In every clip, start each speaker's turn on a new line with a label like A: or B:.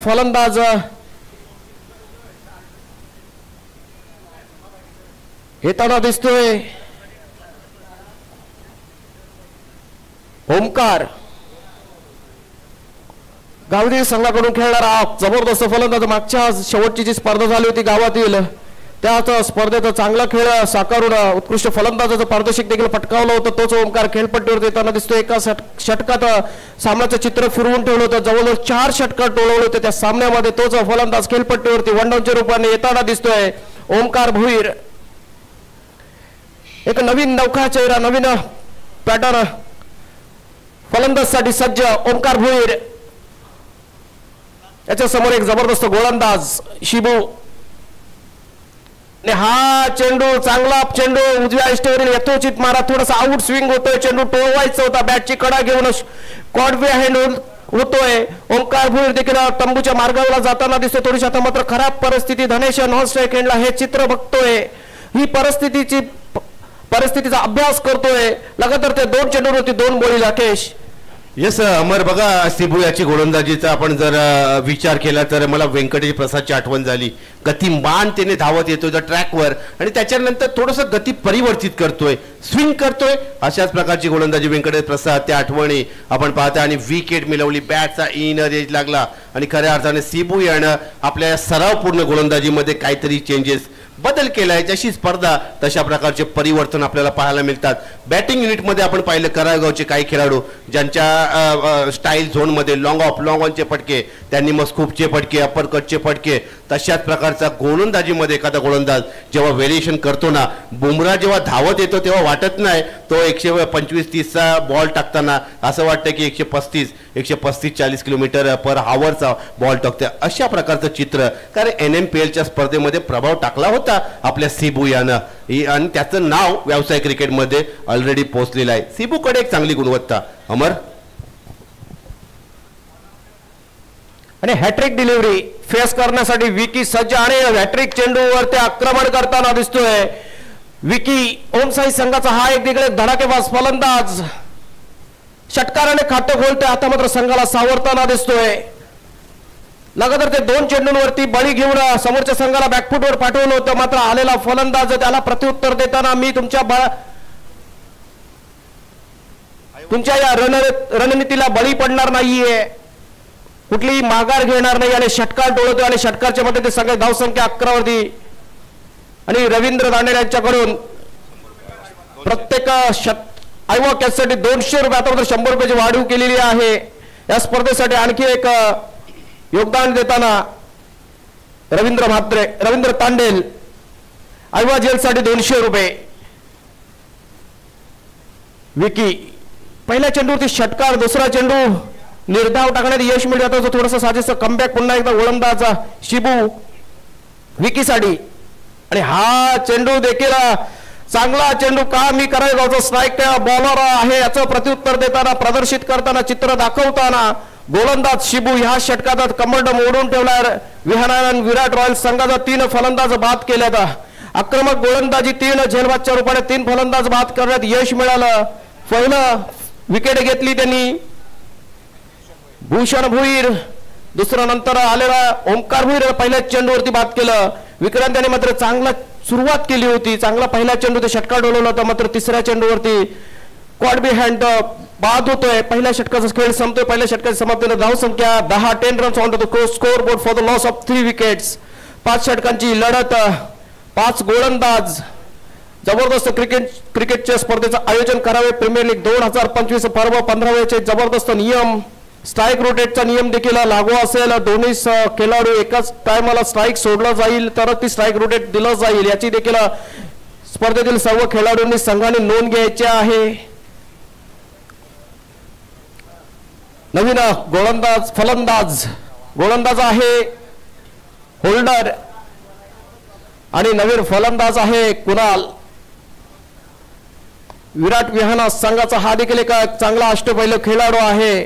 A: फलंदाज येताना दिसतोय ओमकार गावदेवी संघाकडून खेळणारा जबरदस्त फलंदाज। मागच्या शेवटची जी स्पर्धा झाली होती गावातील त्याच स्पर्धेत चांगला खेळ साकारून उत्कृष्ट फलंदाजाचं पारितोषिक देखील पटकावलं होतं। तोच ओमकार खेळपट्टीवर येताना दिसतोय। एका षटकात सामन्याचं चित्र फिरवून ठेवलं होतं। जवळजवळ 4 षटकात टोळवले होते त्या सामन्यामध्ये। तोच फलंदाज खेळपट्टीवरती वनडाऊनच्या रूपाने येताना दिसतोय ओमकार भुईर। एक नवीन नौका चेहरा, नवीन पॅटर्न फलंदाजसाठी सज्ज ओमकार भुईर। याच्या समोर एक जबरदस्त गोलंदाज शिबू। हा चेंडू चांगला चेंडू उजव्या इष्टवरील यथोचित मारा, थोडासा आउट स्विंग होतोय, चेंडू टोळवायचा होता, बॅटची कडा घेऊन कॉडवे हँड होतोय। ओमकार भुईर देखील तंबूच्या मार्गावर जाताना दिसतोय। थोडीशी आता मात्र खराब परिस्थिती, धनेश नॉन स्ट्राईक हँडला हे चित्र बघतोय। ही परिस्थितीचा अभ्यास करतोय। लगातार ते 2 चेंडूवरती 2 बोली राकेश।
B: येस अमर, बघा सिबू याची गोलंदाजीचा आपण जर विचार केला तर मला व्यंकटेश प्रसादची आठवण झाली। गतिमान त्याने धावत येतोय त्या ट्रॅकवर आणि त्याच्यानंतर थोडंसं गती परिवर्तित करतोय, स्विंग करतोय। अशाच प्रकारची गोलंदाजी व्यंकटेश प्रसाद, त्या आठवणी आपण पाहता। आणि विकेट मिळवली, बॅटचा इनर एज लागला आणि खऱ्या अर्थाने सिबू यानं आपल्या सरावपूर्ण गोलंदाजीमध्ये काहीतरी चेंजेस बदल केलाय। जशी स्पर्धा तशा प्रकारचे परिवर्तन आपल्याला पाहायला मिळतात। बॅटिंग युनिटमध्ये आपण पाहिलं कराळगावचे काही खेळाडू ज्यांच्या स्टाईल झोनमध्ये लॉंग ऑनचे फटके, त्यांनी मग स्कूपचे फटके, अपर कटचे फटके, तशाच प्रकारचा गोलंदाजीमध्ये एखादा गोलंदाज जेव्हा व्हेरिएशन करतो ना, बुमराह जेव्हा धावत येतो तेव्हा वाटत नाही तो 125-130चा बॉल टाकताना असं वाटतं की 135-140 किलोमीटर पर आवरचा बॉल टाकतोय। अशा प्रकारचं चित्र कारण NMPLच्या स्पर्धेमध्ये प्रभाव टाकला होता आपल्या सिबू यानं आणि त्याचं नाव व्यावसायिक क्रिकेटमध्ये ऑलरेडी पोहोचलेलं आहे। सिबूकडे एक चांगली गुणवत्ता अमर।
A: आणि हॅट्रिक डिलिव्हरी फेस करण्यासाठी विकी सज्ज आणि हॅट्रिक चेंडूवरती आक्रमण करताना दिसतोय विकी। ओमसाई संघाचा हा एक देखील धडाकेबाज फलंदाज षटकाराने खातं खोलतोय। आता मात्र संघाला सावरताना दिसतोय। लगातार ते 2 चेंडूंवरती बळी घेऊन समोरच्या संघाला बॅकफुटवर पाठवलं होतं, मात्र आलेला फलंदाज त्याला प्रत्युत्तर देताना मी तुमच्या या रणनीतीला बळी पडणार नाहीये, कुठलीही माघार घेणार नाही आणि षटकार टोळतोय। आणि षटकारच्या मध्ये ते सगळे धावसंख्या 11 वरती आणि रवींद्र दांडेर यांच्याकडून प्रत्येक आयवा कॅचसाठी 200 रुपये, आता मात्र 100 रुपयाची वाढीव केलेली आहे। या स्पर्धेसाठी आणखी एक योगदान देताना रवींद्र तांडेल आयवा जेलसाठी 200 रुपये। विकी पहिल्या चेंडूवरती षटकार, दुसरा चेंडू निर्धाव टाकण्यात यश मिळत होतं। थोडंसं साजेसं कमबॅक, पुन्हा एकदा गोलंदाज शिबू विकीसाठी। आणि हा चेंडू देखील चांगला चेंडू का मी करायचा स्ट्राईक बॉलर आहे याचं प्रत्युत्तर देताना, प्रदर्शित करताना, चित्र दाखवताना गोलंदाज शिबू ह्या षटकात कमंड मोडून ठेवला। विहानानंद विराट रॉयल संघाचा 3 फलंदाज बाद केल्यात। आक्रमक गोलंदाजी 3 झेलबादच्या रूपाने 3 फलंदाज बाद करण्यात यश मिळालं। पहिलं विकेट घेतली त्यांनी भूषण भुईर, दुसरा नंतर आलेला ओमकार भुईर पहिल्या चेंडूवरती बाद केलं। विक्रांत यांनी मात्र चांगला सुरुवात केली होती, चांगला पहिला चेंडू ते षटकार डोलवला होता, मात्र तिसऱ्या चेंडूवरती कॉडबी हँड बाद होतोय। पहिल्या षटकाचा खेळ संपतोय। पहिल्या षटकाच्या समाप्तीने धावसंख्या 10 runs on the score board for the loss of 3 wickets. 5 षटकांची लढत, 5 गोलंदाज। जबरदस्त क्रिकेटच्या स्पर्धेचं आयोजन करावे। प्रीमियर लीग 2025 पर्व 15वेचे जबरदस्त नियम, स्ट्राईक रोटेटचा नियम देखील लागू असेल। दोन्ही खेळाडू एकाच टायमाला स्ट्राईक सोडला जाईल तरच ती स्ट्राईक रोटेट दिलं जाईल, याची देखील स्पर्धेतील सर्व खेळाडूंनी संघाने नोंद घ्यायची आहे। नवीन गोलंदाज आहे होल्डर आणि नवीन फलंदाज आहे कुणाल। विराट विहाना संघाचा हा देखील एक चांगला अष्टपैलू खेळाडू आहे,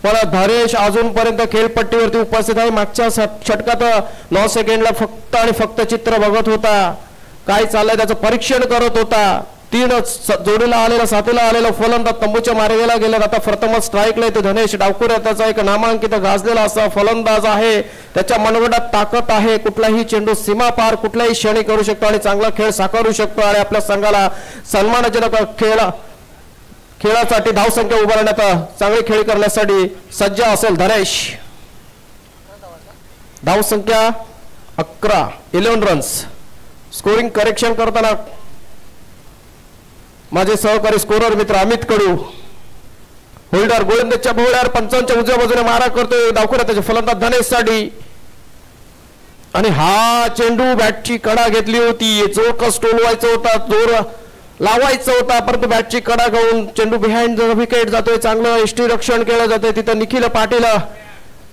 A: पण धनेश अजूनपर्यंत खेळपट्टीवरती उपस्थित आहे। मागच्या षटकात 9 सेकंडला फक्त आणि फक्त चित्र बघत होता, काय चाललंय त्याचं परीक्षण करत होता। 3 जोडीला आलेला 7ला आलेला फलंदाज तंबूच्या मार्गाला गेला. आता प्रथमच स्ट्राईकला येतो धनेश डावकुरे. त्याचा एक नामांकित गाजलेला असा फलंदाज आहे. त्याच्या मनगटात ताकद आहे. कुठलाही चेंडू सीमा पार कुठल्याही क्षणी करू शकतो आणि चांगला खेळ साकारू शकतो आणि आपल्या संघाला सन्मानजनक खेळासाठी धावसंख्या उभारण्यात चांगली खेळी करण्यासाठी सज्ज असेल धनेश. धावसंख्या 11 रन्स. स्कोरिंग करेक्शन करताना माझे सहकारी स्कोरर मित्र अमित कडू. होल्डर गोलंदाजच्या भोवळ्यावर पंचांच्या उजव्या बाजूने मारा करतोय डावखुरा. त्याचे फलंदाज धनेश साठी आणि हा चेंडू बॅटची कडा घेतली होती. चौकस टोलवायचा होता, जोर लावायचा होता, परंतु बॅटची कडा घेऊन चेंडू बिहाइंड विकेट जातोय. चांगलं यष्टी रक्षण केलं जातंय. तिथं निखिल पाटील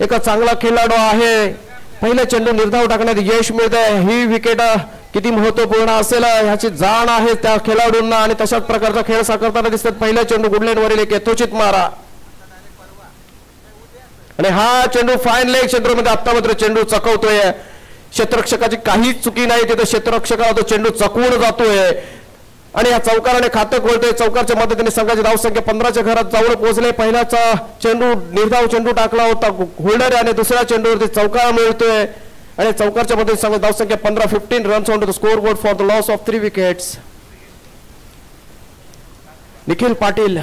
A: एक चांगला खेळाडू आहे. पहिल्या चेंडू निर्धाव टाकण्यात यश मिळतंय. ही विकेट किती महत्वपूर्ण असेल ह्याची जाण आहे त्या खेळाडूंना आणि तशाच प्रकारचा खेळ साकारताना दिसतात. पहिला चेंडू गुडलेन वरील एक यथोचित मारा आणि हा चेंडू फाईन लेग क्षेत्रामध्ये आता मात्र चेंडू चकवतोय. क्षेत्ररक्षकाची काहीच चुकी नाही. तिथे क्षेत्ररक्षकाला तो चेंडू चकवून जातोय आणि या चौकाराने खातं खोलतोय. चौकारच्या मदतीने संघाची धावसंख्या 15च्या घरात जवळ पोहोचले. पहिल्याचा चेंडू निर्धाव चेंडू टाकला होता होल्डर आणि दुसऱ्या चेंडूवरती चौकार मिळतोय आणि चौकारच्या मदतीने संघाची धावसंख्या 15 runs on to the score board for the loss of 3 wickets. Nikhil Patil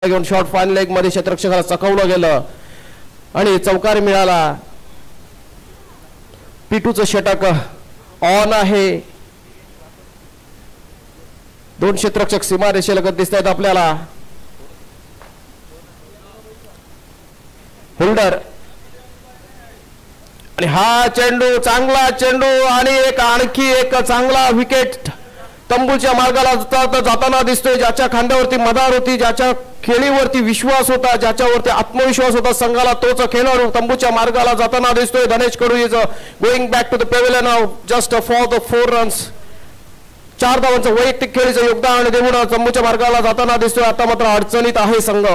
A: आणि शॉर्ट फाईन लेग मध्ये क्षेत्ररक्षकाला चकवलं गेलं आणि चौकार मिळाला. पिटूचं षटक ऑन आहे. 2 क्षेत्ररक्षक सीमा रेषेलगत दिसत आहेत आपल्याला. होल्डर आणि हा चेंडू चांगला चेंडू आणि आणखी एक चांगला विकेट तंबूच्या मार्गाला जाताना दिसतोय. ज्याच्या खांद्यावरती मदार होती, ज्याच्या खेळीवरती विश्वास होता, ज्याच्यावरती आत्मविश्वास होता संघाला, तोच खेळाडू तंबूच्या मार्गाला जाताना दिसतोय. Dhanesh Kadu is going back to the pavilion just for the 4 runs. 4 धावांचं वैयक्तिक खेळीचं योगदान देऊन तंबूच्या मार्गाला जाताना दिसतोय. आता मात्र अडचणीत आहे संघ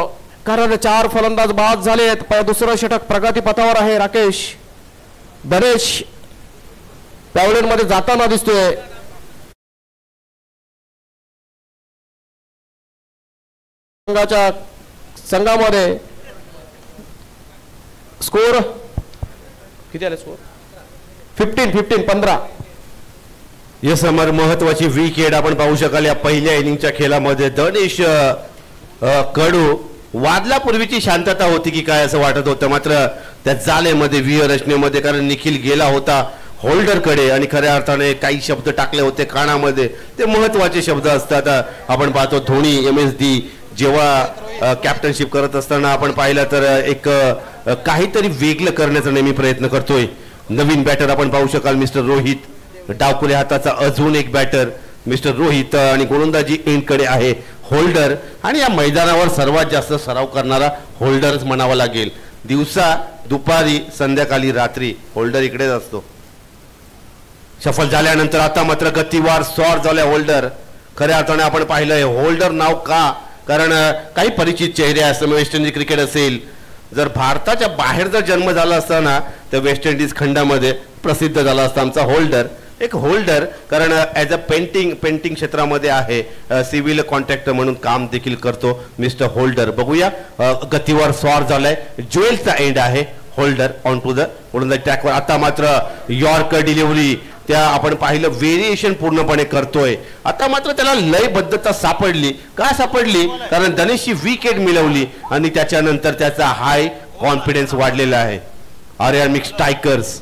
A: कारण 4 फलंदाज बाद झालेत. दुसरं षटक प्रगती पथावर आहे. राकेश धनेश पेव्हिलियन मध्ये जाताना दिसतोय. संघामध्ये स्कोर किती आले? स्कोर 15.
B: यस अमर महत्वाची विकेट आपण पाहू शकाल या पहिल्या इनिंगच्या खेळामध्ये. धनेश कडू वादलापूर्वीची शांतता होती की काय असं वाटत होतं, मात्र त्या जालेमध्ये व्यूहरचनेमध्ये कारण निखिल गेला होता होल्डरकडे आणि खऱ्या अर्थाने काही शब्द टाकले होते कानामध्ये. ते महत्वाचे शब्द असतात. आपण पाहतो धोनी MSD जेव्हा कॅप्टनशिप करत असताना आपण पाहिलं तर एक काहीतरी वेगळं करण्याचा नेहमी प्रयत्न करतोय. नवीन बॅटर आपण पाहू शकाल मिस्टर रोहित. डावकुले हाताचा अजून एक बॅटर मिस्टर रोहित आणि गोलंदाजी एंडकडे आहे होल्डर आणि या मैदानावर सर्वात जास्त सराव करणारा होल्डरच म्हणावा लागेल. दिवसा दुपारी संध्याकाळी रात्री होल्डर इकडेच असतो. सफल झाल्यानंतर आता मात्र गतीवार स्वार झाल्या होल्डर. खऱ्या अर्थाने आपण पाहिलंय होल्डर नाव का, कारण काही परिचित चेहरे असतात. वेस्ट इंडिज क्रिकेट असेल, जर भारताच्या बाहेर जर जन्म झाला असता ना तर वेस्ट इंडिज खंडामध्ये प्रसिद्ध झाला असता आमचा होल्डर. एक होल्डर कारण ॲज अ पेंटिंग क्षेत्रामध्ये आहे, सिव्हिल कॉन्ट्रॅक्टर म्हणून काम देखील करतो मिस्टर होल्डर. बघूया गतीवर स्वार झालाय. ज्वेल्सचा एंड आहे होल्डर ऑन टू द गोलंदाज ट्रॅकवर. आता मात्र यॉर्कर डिलिव्हरी त्या आपण पाहिलं व्हेरिएशन पूर्णपणे करतोय. आता मात्र त्याला लयबद्धता सापडली. का सापडली? कारण धनेशची विकेट मिळवली आणि त्याच्यानंतर त्याचा हाय कॉन्फिडन्स वाढलेला आहे. आर्यन मिक्स टायगर्स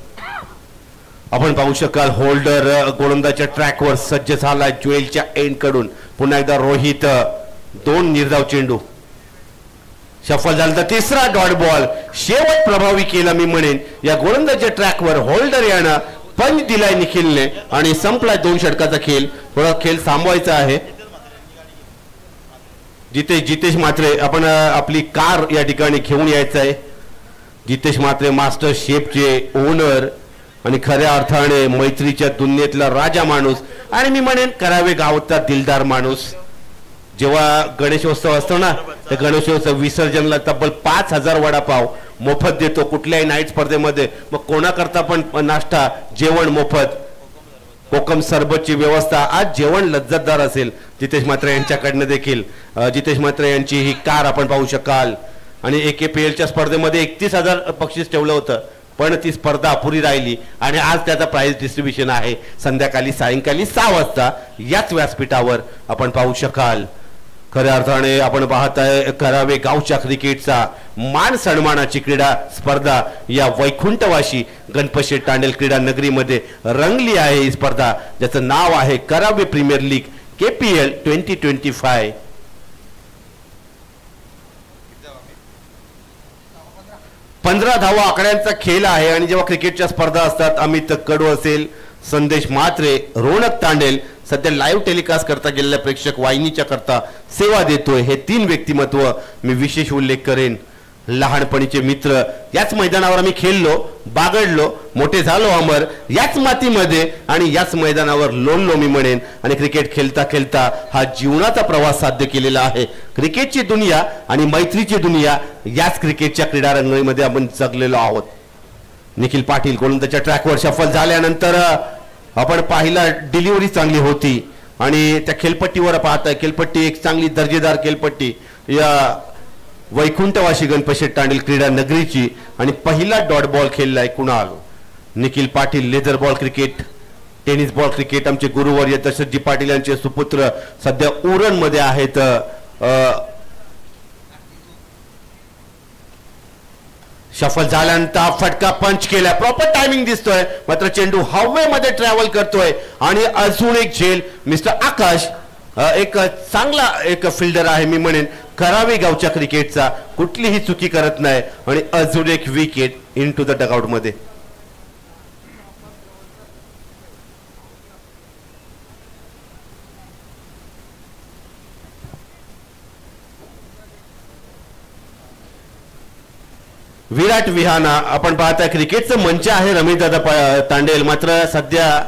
B: आपण पाहू शकाल होल्डर गोलंदाजच्या ट्रॅकवर सज्ज झाला. ज्वेलच्या एंड कडून पुन्हा एकदा रोहित 2 निर्धाव चेंडू सफल झाला. तर तिसरा डॉट बॉल शेवट प्रभावी केला मी म्हणेन या गोलंदाजच्या ट्रॅकवर. होल्डर यानं पंच दिलाय निखिलने आणि संपलाय 2 षटकाचा खेळ. थोडा खेळ थांबवायचा आहे. जितेश म्हात्रे आपण आपली कार या ठिकाणी घेऊन यायचं आहे. जितेश म्हात्रे मास्टर शेफचे ओनर आणि खऱ्या अर्थाने मैत्रीच्या दुनियेतला राजा माणूस आणि मी म्हणेन करावे गावातला दिलदार माणूस. जेव्हा गणेशोत्सव असतो ना त्या गणेशोत्सव विसर्जनला तब्बल 5000 वडापाव मोफत देतो कुठल्याही नाईट स्पर्धेमध्ये, मग कोणाकरता पण नाश्ता जेवण मोफत, कोकम सरबतची व्यवस्था, आज जेवण लज्जतदार असेल जितेश म्हात्रे यांच्याकडनं देखील. जितेश म्हात्रे यांची ही कार आपण पाहू शकाल. आणि AKPLच्या स्पर्धेमध्ये 31,000 बक्षीस ठेवलं होतं, पण ती स्पर्धा अपुरी राहिली आणि आज त्याचा प्राइज डिस्ट्रीब्युशन आहे सायंकाळी 6 वाजता याच व्यासपीठावर आपण पाहू शकाल. खऱ्या अर्थाने आपण पाहताय करावे गावच्या क्रिकेटचा मान सन्मानाची क्रीडा स्पर्धा या वैकुंठवाशी गणपतशेठ तांडेल क्रीडा नगरीमध्ये रंगली आहे. ही स्पर्धा ज्याचं नाव आहे करावे प्रीमियर लीग KPL 2025. 15 धावा आकड्यांचा खेळ आहे आणि जेव्हा क्रिकेटच्या स्पर्धा असतात अमित कडू असेल, संदेश म्हात्रे, रोनक तांडेल सध्या लाईव्ह टेलिकास्ट करता गेलेल्या प्रेक्षक वाहिनीच्या करता सेवा देतोय. हे 3 व्यक्तिमत्व मी विशेष उल्लेख करेन. लहानपणीचे मित्र, याच मैदानावर आम्ही खेळलो, बागडलो, मोठे झालो अमर याच मातीमध्ये आणि याच मैदानावर लोणलो मी म्हणेन. आणि क्रिकेट खेळता खेळता हा जीवनाचा प्रवास साध्य केलेला आहे. क्रिकेटची दुनिया आणि मैत्रीची दुनिया याच क्रिकेटच्या क्रीडा रंगणीमध्ये आपण जगलेलो आहोत. निखिल पाटील गोलंदाजच्या ट्रॅकवर शफल झाल्यानंतर आपण पाहिला डिलिव्हरी चांगली होती आणि त्या खेळपट्टीवर पाहताय, खेळपट्टी एक चांगली दर्जेदार खेळपट्टी या वैकुंठवाशी गणपतशेठ तांडेल क्रीडा नगरीची. आणि पहिला डॉट बॉल खेळलाय Kunal. Nikhil Patil leather ball cricket, tennis ball cricket आमचे गुरुवर्य दशरथजी पाटील यांचे सुपुत्र सध्या उरण मध्ये आहेत. शफल झाल्यानंतर फटका पंच केला, प्रॉपर टायमिंग दिसतोय, मात्र चेंडू हवेमध्ये ट्रॅव्हल करतोय आणि अजून एक झेल. मिस्टर आकाश एक चांगला एक फिल्डर आहे मी म्हणेन करावे गावच्या क्रिकेटचा, कुठलीही चुकी करत नाही आणि अजून एक wicket into the dugout मध्ये. विराट विहाना आपण पाहता क्रिकेटचं मंच आहे रमेशदादा तांडेल, मात्र सध्या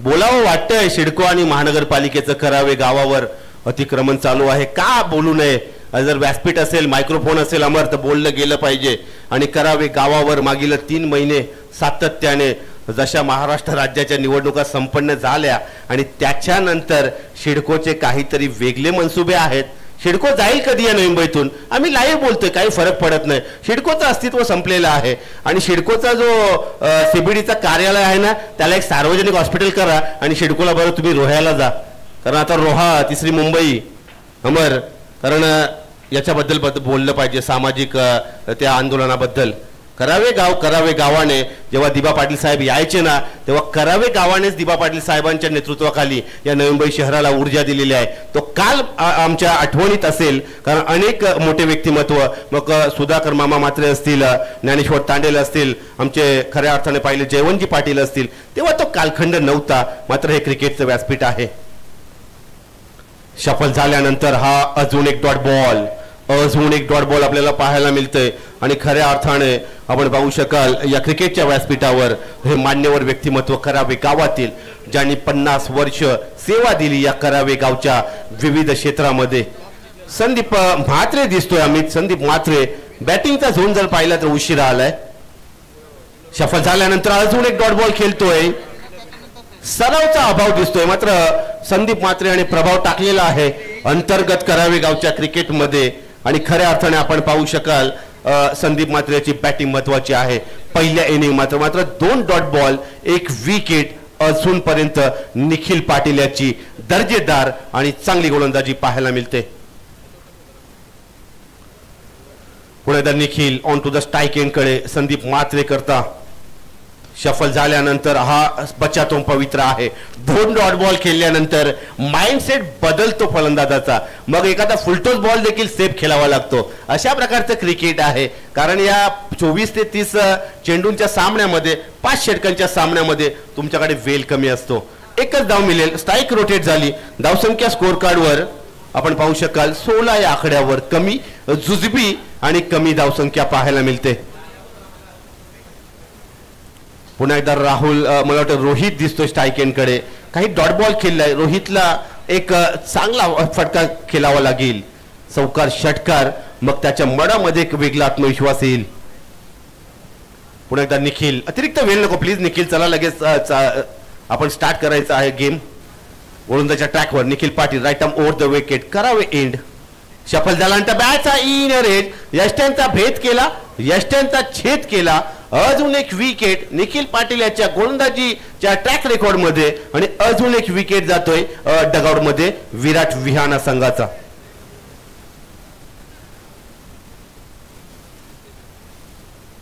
B: बोलावं वाटतंय सिडको आणि महानगरपालिकेचं करावे गावावर अतिक्रमण चालू आहे. का बोलू नये, जर व्यासपीठ असेल मायक्रोफोन असेल अमर तर बोललं गेलं पाहिजे. आणि करावे गावावर मागील 3 महिने सातत्याने जशा महाराष्ट्र राज्याच्या निवडणुका संपन्न झाल्या आणि त्याच्यानंतर सिडकोचे काहीतरी वेगळे मनसुबे आहेत. सिडको जाईल कधी या नवी मुंबईतून, आम्ही लाईव्ह बोलतोय, काही फरक पडत नाही. सिडकोचं अस्तित्व संपलेलं आहे आणि सिडकोचा जो CBDचा कार्यालय आहे ना त्याला एक सार्वजनिक हॉस्पिटल करा आणि सिडकोला बरं तुम्ही रोह्याला जा, कारण आता रोहा 3री मुंबई अमर, कारण याच्याबद्दल बोललं पाहिजे सामाजिक त्या आंदोलनाबद्दल. करावे गावाने जेव्हा दिबा पाटील साहेब यायचे ना तेव्हा करावे गावानेच दिबा पाटील साहेबांच्या नेतृत्वाखाली या नवी मुंबई शहराला ऊर्जा दिलेली आहे. तो काल आमच्या आठवणीत असेल, कारण अनेक मोठे व्यक्तिमत्व, मग सुधाकर मामा म्हात्रे असतील, ज्ञानेश्वर तांडेल असतील, आमचे खऱ्या अर्थाने पाहिले जयवंतजी पाटील असतील, तेव्हा तो कालखंड नव्हता. मात्र हे क्रिकेटचं व्यासपीठ आहे. शफल झाल्यानंतर हा अजून एक डॉट बॉल आपल्याला पाहायला मिळतंय. आणि खऱ्या अर्थाने आपण पाहू शकाल या क्रिकेटच्या व्यासपीठावर हे मान्यवर व्यक्तिमत्व करावे गावातील, ज्यांनी 50 वर्ष सेवा दिली या करावे गावच्या विविध क्षेत्रामध्ये. संदीप म्हात्रे दिसतोय, अमित संदीप म्हात्रे. बॅटिंगचा झोन जर पाहिला तर उशिरा आलाय. शफल झाल्यानंतर अजून एक डॉट बॉल खेळतोय. सरावचा अभाव दिसतोय, मात्र संदीप म्हात्रे आणि प्रभाव टाकलेला आहे अंतर्गत करावे गावच्या क्रिकेटमध्ये. आणि खऱ्या अर्थाने आपण पाहू शकाल संदीप म्हात्रेची बॅटिंग महत्वाची आहे. पहिल्या इनिंग मात्र 2 डॉट बॉल 1 विकेट. अजूनपर्यंत निखिल पाटील याची दर्जेदार आणि चांगली गोलंदाजी पाहायला मिळते. पुढे Nikhil on to the strike एंडकडे संदीप म्हात्रे करता. शफल झाल्यानंतर हा बचातो पवित्र आहे. 2 डॉट बॉल खेळल्यानंतर माइंडसेट बदलतो फलंदाजाचा, मग एखादा फुलटॉस बॉल देखील सेफ खेळावा लागतो. अशा प्रकारचं क्रिकेट आहे, कारण या 24 ते 30 चेंडूंच्या सामन्यामध्ये 5 षटकांच्या सामन्यामध्ये तुमच्याकडे वेल कमी असतो. एकच धाव मिळेल. स्ट्राईक रोटेट झाली. धावसंख्या स्कोर कार्डवर आपण पाहू शकाल 16 या आकड्यावर कमी जुजबी आणि कमी धावसंख्या पाहायला मिळते. पुन्हा एकदा राहुल, मला वाटतं रोहित दिसतोय स्ट्राईक एंडकडे. काही डॉट बॉल खेळलाय. रोहितला एक चांगला फटका खेळावा लागेल, चौकार षटकार, मग त्याच्या मनामध्ये एक वेगळा आत्मविश्वास येईल. पुन्हा एकदा निखिल, अतिरिक्त वेळ नको प्लीज निखिल, चला लगेच आपण स्टार्ट करायचं आहे गेम. गोलंदाजीच्या ट्रॅकवर Nikhil Patil, right arm over the wicket, करावे एंड. शफल झाल्यानंतर बॅटचा इन रेज, यष्ट्यांचा भेद केला, यष्ट्यांचा छेद केला. अजून एक विकेट निखिल पाटील याच्या गोलंदाजीच्या ट्रॅक रेकॉर्ड मध्ये, आणि अजून एक विकेट जातोय डगआउट मध्ये विराट विहाना संघाचा.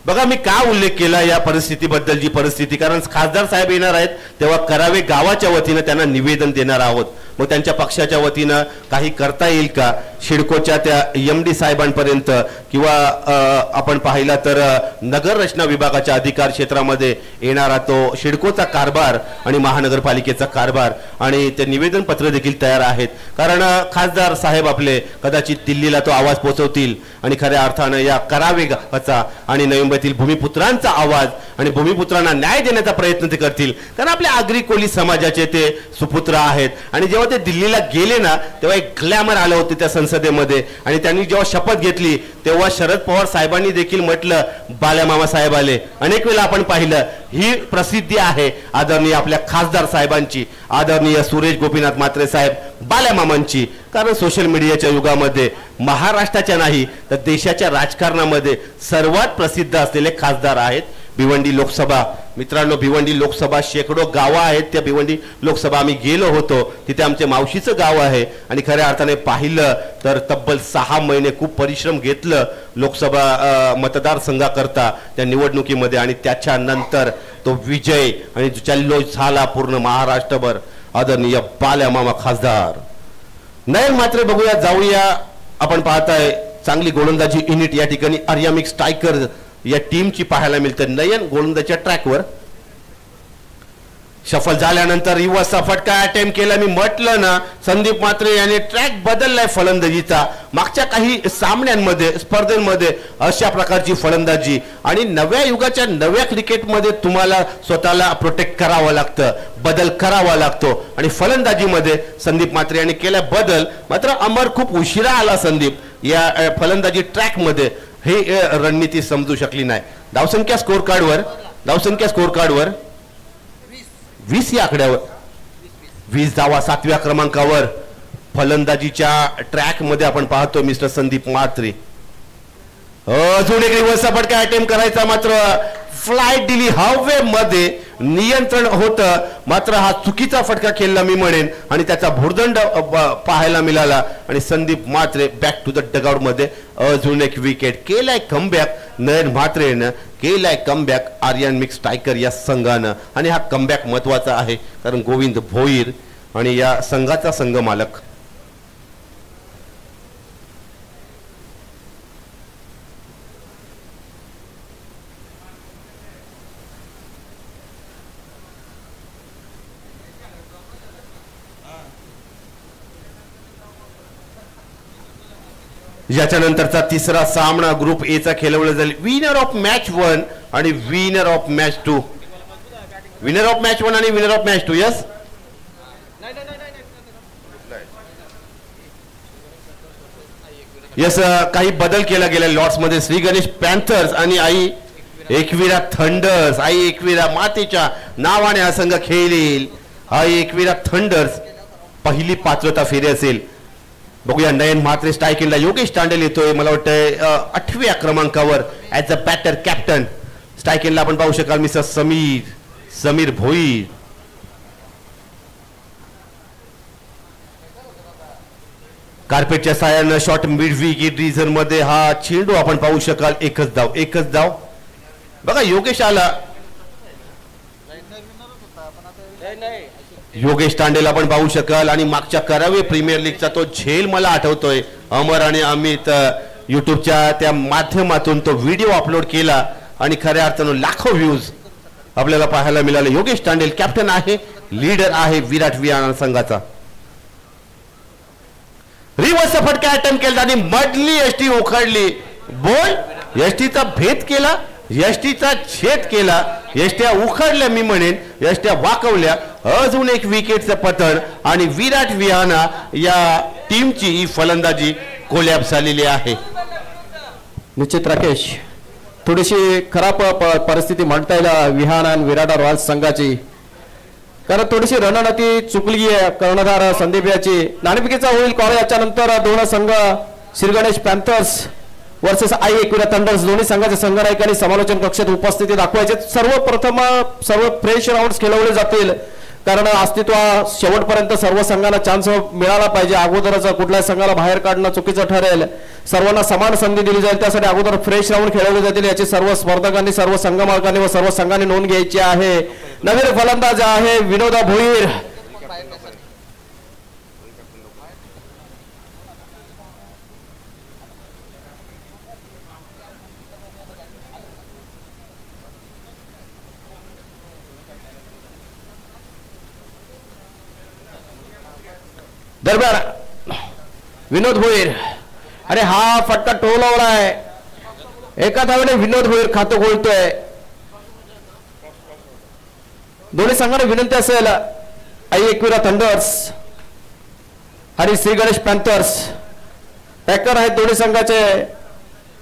B: बघा मी का उल्लेख केला या परिस्थितीबद्दल, जी परिस्थिती, कारण खासदार साहेब येणार आहेत तेव्हा करावे गावाच्या वतीनं त्यांना निवेदन देणार आहोत. मग त्यांच्या पक्षाच्या वतीनं काही करता येईल का, शिडकोच्या त्या MD साहेबांपर्यंत, किंवा आपण पाहिला तर नगर रचना विभागाच्या अधिकार क्षेत्रामध्ये येणारा तो शिडकोचा कारभार आणि महानगरपालिकेचा कारभार, आणि ते निवेदन पत्र देखील तयार आहेत. कारण खासदार साहेब आपले कदाचित दिल्लीला तो आवाज पोहोचवतील आणि खऱ्या अर्थानं या करावे गावाचा आणि नवी मुंबईतील भूमिपुत्रांचा आवाज आणि भूमिपुत्रांना न्याय देण्याचा प्रयत्न ते करतील. कारण आपल्या आगरी कोळी समाजाचे ते सुपुत्र आहेत, आणि जेव्हा ते दिल्लीला गेले ना तेव्हा एक ग्लॅमर आलं होतं त्या संसदेमध्ये, आणि त्यांनी जेव्हा शपथ घेतली तेव्हा शरद पवार साहेबांनी देखील म्हटलं बाल्या मामा साहेब आले. अनेक वेळा आपण पाहिलं ही प्रसिद्धी आहे आदरणीय आपल्या खासदार साहेबांची, आदरणीय सुरेश गोपीनाथ म्हात्रे साहेब बाल्या मामांची. कारण सोशल मीडियाच्या युगामध्ये महाराष्ट्राच्या नाही तर देशाच्या राजकारणामध्ये सर्वात प्रसिद्ध असलेले खासदार आहेत. भिवंडी लोकसभा, मित्रांनो भिवंडी लोकसभा शेकडो गावं आहेत. त्या भिवंडी लोकसभा आम्ही गेलो होतो, तिथे आमचे मावशीचं गाव आहे, आणि खऱ्या अर्थाने पाहिलं तर तब्बल 6 महिने खूप परिश्रम घेतलं लोकसभा मतदारसंघाकरता त्या निवडणुकीमध्ये, आणि त्याच्यानंतर तो विजय आणि जल्लोष झाला पूर्ण महाराष्ट्रभर. आदरणीय बाल्या मामा खासदार नयन म्हात्रे बघूया, जाऊया. आपण पाहताय चांगली गोलंदाजी युनिट या ठिकाणी आर्यामिक स्ट्रायकर या टीमची पाहायला मिळते. नयन गोलंदाजीच्या ट्रॅकवर, शफल झाल्यानंतर रिव्हर्सचा फटका अटेम्प्ट केला. मी म्हटलं ना संदीप म्हात्रे याने ट्रॅक बदललाय फलंदाजीचा. मागच्या काही सामन्यांमध्ये स्पर्धेमध्ये अशा प्रकारची फलंदाजी, आणि नव्या युगाच्या नव्या क्रिकेटमध्ये तुम्हाला स्वतःला प्रोटेक्ट करावं लागतं, बदल करावा लागतो, आणि फलंदाजीमध्ये संदीप म्हात्रे यांनी केला बदल. मात्र अमर खूप उशिरा आला संदीप या फलंदाजी ट्रॅकमध्ये, हे रणनीती समजू शकली नाही. धावसंख्या स्कोर कार्डवर 20 या आकड्यावर 20 धावा 7व्या क्रमांकावर फलंदाजीच्या ट्रॅक मध्ये आपण पाहतो मिस्टर संदीप म्हात्रे. अजून एक रिव्हर्सचा फटका अटेम्प्ट करायचा, मात्र फ्लाईट दिली हवेमध्ये, नियंत्रण होतं, मात्र हा चुकीचा फटका खेळला मी म्हणेन, आणि त्याचा भुर्दंड पाहायला मिळाला, आणि Sandeep Mhatre back to the dugout मध्ये. अजून एक विकेट, केलाय कमबॅक नयन म्हात्रेनं, केलाय कमबॅक आर्यन मिक्स स्ट्रायकर या संघानं. आणि हा कमबॅक महत्वाचा आहे कारण गोविंद भोईर आणि या संघाचा संघ मालक याच्यानंतरचा तिसरा सामना ग्रुप ए चा खेळवला जाईल. विनर ऑफ मॅच 1 आणि winner of match 2. Winner of match 1 आणि winner of match 2. Yes, yes, काही बदल केला गेला लॉर्ड्स मध्ये. श्री गणेश पॅन्थर्स आणि आई एकविरा थंडर्स, आई एकविरा मातेच्या नावाने हा संघ खेळेल. आई एकविरा थंडर्स पहिली पात्रता फेरी असेल. बघूया नयन म्हात्रे स्ट्रायकिंगला, योगेश तांडेल येतोय मला वाटतंय 8व्या क्रमांकावर ऍज अ बॅटर कॅप्टन. स्ट्रायकिंगला आपण पाहू शकाल मिस्टर समीर भोईर. कार्पेटच्या साह्यानं शॉर्ट मिड विकेट रिजन मध्ये हा चेंडू आपण पाहू शकाल. एकच धाव. बघा योगेश आला, योगेश तांडेल आपण पाहू शकाल, आणि मागच्या करावे प्रीमियर लीगचा तो झेल मला आठवतोय. अमर आणि अमित युट्यूबच्या त्या माध्यमातून तो व्हिडिओ अपलोड केला, आणि खऱ्या अर्थानं लाखो व्ह्यूज आपल्याला पाहायला मिळाले. योगेश तांडेल कॅप्टन आहे, लीडर आहे विराट विहाना संघाचा. रिव्हर्सचा फटका अटेम्प्ट केला आणि मधली एसटी उखडली. बोल, एसटीचा भेद केला, एसटीचा छेद केला, एसट्या उखडल्या मी म्हणेन, एसट्या वाकवल्या. अजून एक विकेटचं पतन, आणि विराट विहाना या टीमची ही फलंदाजी कोलॅप्स झालेली आहे.
A: निश्चित राकेश, थोडीशी खराब परिस्थिती म्हणता येईल विहान आणि विराट रॉयल्स संघाची, कारण थोडीशी रणनीती चुकली आहे कर्णधार संदीप याची. नाणेफेकीचा होईल कॉल. याच्या नंतर दोन संघ Shriganesh Panthers versus Aai Ekvira Thunders दोन्ही संघाचे संघनायकांनी समालोचन कक्षात उपस्थिती दाखवायचे. सर्वप्रथम सर्व फ्रेश राऊंड्स खेळवले जातील, कारण अस्तित्व शेवटपर्यंत सर्व संघांना चान्स मिळाला पाहिजे. अगोदरच कुठल्याही संघाला बाहेर काढणं चुकीचं ठरेल. सर्वांना समान संधी दिली जाईल, त्यासाठी अगोदर फ्रेश राऊंड खेळवले जातील. याची सर्व स्पर्धकांनी, सर्व संघ मालकांनी व सर्व संघांनी नोंद घ्यायची आहे. नवीन फलंदाज आहे विनोदा भोईर. दरम्यान विनोद भोईर, अरे हा फटका टोलवलाय. एका धावेने विनोद भोईर खातं खोलतोय. दोन्ही संघांना विनंती असेल, आई एकविरा थंडर्स आणि श्री गणेश पॅन्थर्स पॅकर आहेत दोन्ही संघाचे.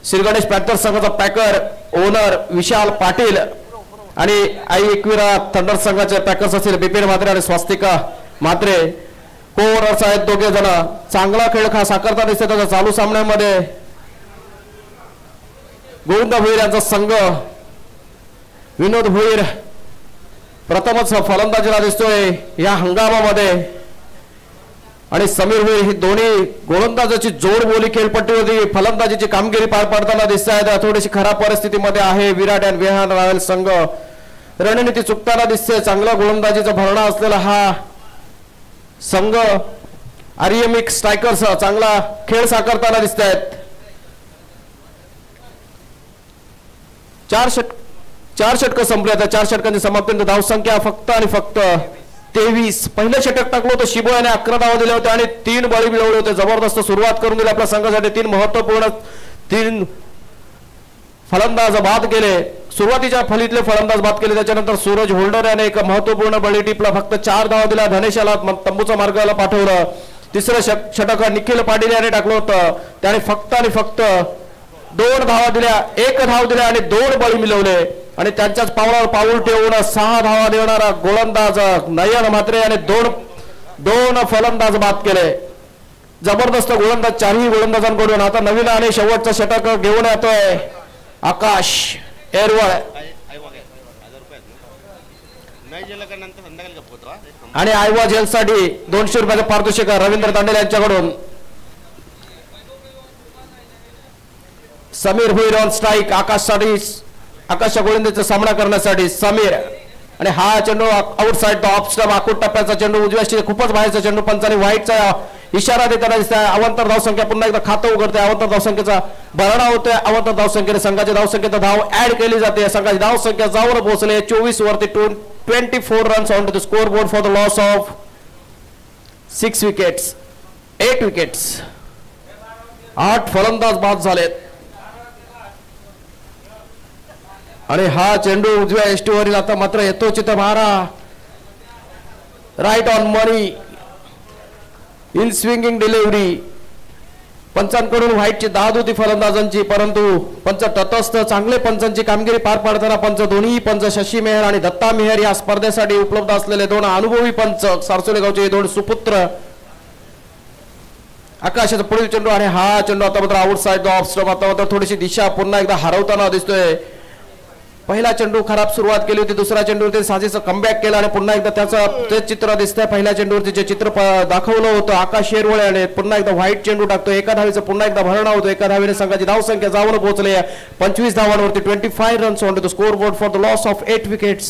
A: श्री गणेश पॅन्थर्स संघाचा पॅकर ओनर विशाल पाटील आणि आई एकविरा थंडर्स संघाचे पॅकर्स असतील बिपिन म्हात्रे आणि स्वास्तिका म्हात्रे. कोरर्स आहेत दोघे जण. चांगला खेळ साकारता दिसते त्याच्या चालू सामन्यामध्ये. गोविंद भोईर यांचा संघ. विनोद भोईर प्रथमच फलंदाजीला दिसतोय या हंगामामध्ये आणि समीर भोईर ही दोन्ही गोलंदाजाची जोड बोली खेळपट्टीवरती फलंदाजीची कामगिरी पार पाडताना दिसत आहेत. थोडीशी खराब परिस्थितीमध्ये आहे विराट आणि विहान रॉयल संघ. रणनीती चुकताना दिसते. चांगला गोलंदाजीचा भरणा असलेला हा संघ आर्यमिक स्ट्रायकर्स चांगला खेळ साकारताना दिसत आहेत. चार षटक संपले. आता 4 षटकांची समाप्ती. धावसंख्या फक्त आणि फक्त 23. पहिलं षटक टाकलं होतं शिबो याने 11 धावा दिल्या होत्या आणि 3 बळी मिळवले होते. जबरदस्त सुरुवात करून दिली आपल्या संघासाठी. 3 महत्वपूर्ण 3 फलंदाज बाद केले. सुरुवातीच्या फलीतले फलंदाज बाद केले. त्याच्यानंतर सूरज होल्डर याने एक महत्वपूर्ण बळी टिपला. फक्त 4 धावा दिल्या. धनेशाला तंबूचा मार्गाला पाठवलं. तिसरं षटक निखिल पाटील याने टाकलं होतं. त्याने फक्त आणि फक्त 2 धावा दिल्या. 1 धाव दिल्या आणि 2 बळी मिळवले आणि त्यांच्याच पावलावर पाऊल ठेवून 6 धावा देणारा गोलंदाज नयन म्हात्रे याने 2 फलंदाज बाद केले. जबरदस्त गोलंदाज 4ही गोलंदाजांकडून. आता नवीन आणि शेवटचं षटक घेऊन येतोय आकाश एरवळ आणि आयवा जेलसाठी 200 रुपयाचं पारितोषिक रवींद्र तांडेल यांच्याकडून. Sameer Bhoir on strike. आकाशच्या गोलंदाजीचा सामना करण्यासाठी समीर आणि हा चेंडू आउटसाइड ऑफ स्टंप आखूट टप्प्याचा चेंडू उजव्या खूपच बाहेरचा चेंडू. पंचाने व्हाईटचा इशारा देताना दिसत आहे. अवंतर धावसंख्या पुन्हा एकदा खातं उघडते. अवंतर धावसंख्येचा भरणा होतोय. अवंतर धावसंख्येने संघाच्या धावसंख्येत धाव ऍड केली जाते. संघाची धावसंख्या जाऊन पोहोचले 24 वरती. 24 runs on to the score board for the loss of 6 wickets 8 wickets. 8 फलंदाज बाद झालेत आणि हा चेंडू उजव्या एष्टीवरील. आता मात्र येतो चितमारा. Right on money in swinging delivery. पंचांकडून व्हाईटची दाद होती फलंदाजांची, परंतु पंच तटस्थ चांगले पंचांची कामगिरी पार पाडताना दोन्ही पंच शशी मेहर आणि दत्ता मेहर या स्पर्धेसाठी उपलब्ध असलेले 2 अनुभवी पंच सारसोले गावचे 2 सुपुत्र. आकाशाचा पुढील चेंडू आणि हा चेंडू आता मात्र आउटसाइड ऑफ स्टंप. आता मात्र थोडीशी दिशा पुन्हा एकदा हरवताना दिसतोय. पहिला चेंडू खराब सुरुवात केली होती. दुसरा चेंडूवरती साजेचं कमबॅक केलं आणि पुन्हा एकदा त्याचं ते चित्र दिसतंय. पहिल्या चेंडूवरती जे चित्र दाखवलं होतं आकाश शेरवळे आणि पुन्हा एकदा व्हाईट चेंडू टाकतो. एका धावेचं पुन्हा एकदा भरणा होतो. एका धावेने संघाची धावसंख्या जाऊन पोहोचली 25 धावांवरती. 25 runs on to the score board for the loss of 8 wickets.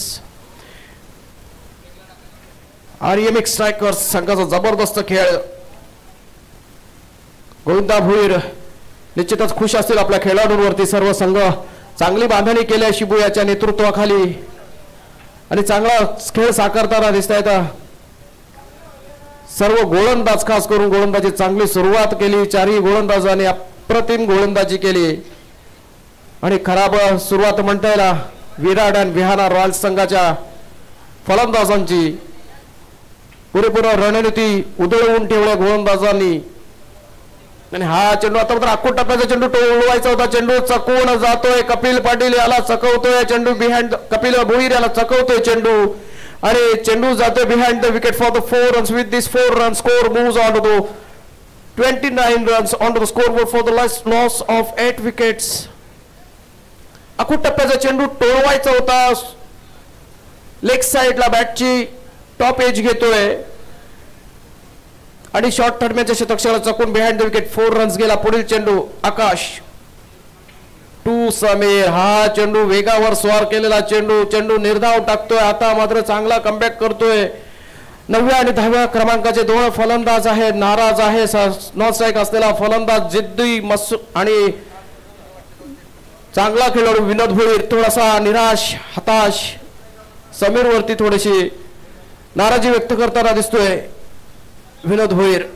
A: Aryamik strikers संघाचा जबरदस्त खेळ. गोविंदा भोईर निश्चितच खुश असतील आपल्या खेळाडूंवरती. सर्व संघ चांगली बांधणी केली शिबू याच्या नेतृत्वाखाली आणि चांगला खेळ साकारताना दिसत आहेत. सर्व गोलंदाज खास करून गोलंदाजी चांगली सुरुवात केली. 4ही गोलंदाजांनी अप्रतिम गोलंदाजी केली आणि खराब सुरुवात म्हणता येईल विराट आणि विहाना रॉयल्स संघाच्या फलंदाजांची. पुरेपूर रणनीती उधळवून ठेवल्या गोलंदाजांनी आणि हा चेंडू आता मात्र आखूड टप्प्याचा चेंडू टोळवायचा होता. चेंडू चकवून जातोय. कपिल पाटील याला चकवतोय चेंडू बिहाइंड. कपिल भोईर याला चकवतोय चेंडू आणि चेंडू जातोय behind the wicket for the 4 runs. With this 4 run score moves on to 29 runs on the scoreboard for the loss of 8 wickets. आखूड टप्प्याचा चेंडू टोळवायचा होता. लेग साइडला बॅटची टॉप एज घेतोय आणि शॉर्ट थर्डमॅनच्या शतकाला चकून बिहाइंड द विकेट 4 रन्स गेला. पुढील चेंडू आकाश टू समीर. हा चेंडू वेगावर स्वार केलेला चेंडू निर्धाव टाकतोय. आता मात्र चांगला कमबॅक करतोय. 9व्या आणि 10व्या क्रमांकाचे 2 फलंदाज आहेत. नाराज आहे नॉन स्ट्राईक असलेला फलंदाज जिद्दी आणि चांगला खेळाडू विनोद भोईर थोडासा निराश हताश. समीर वरती थोडीशी नाराजी व्यक्त करताना दिसतोय विनोद भोईर.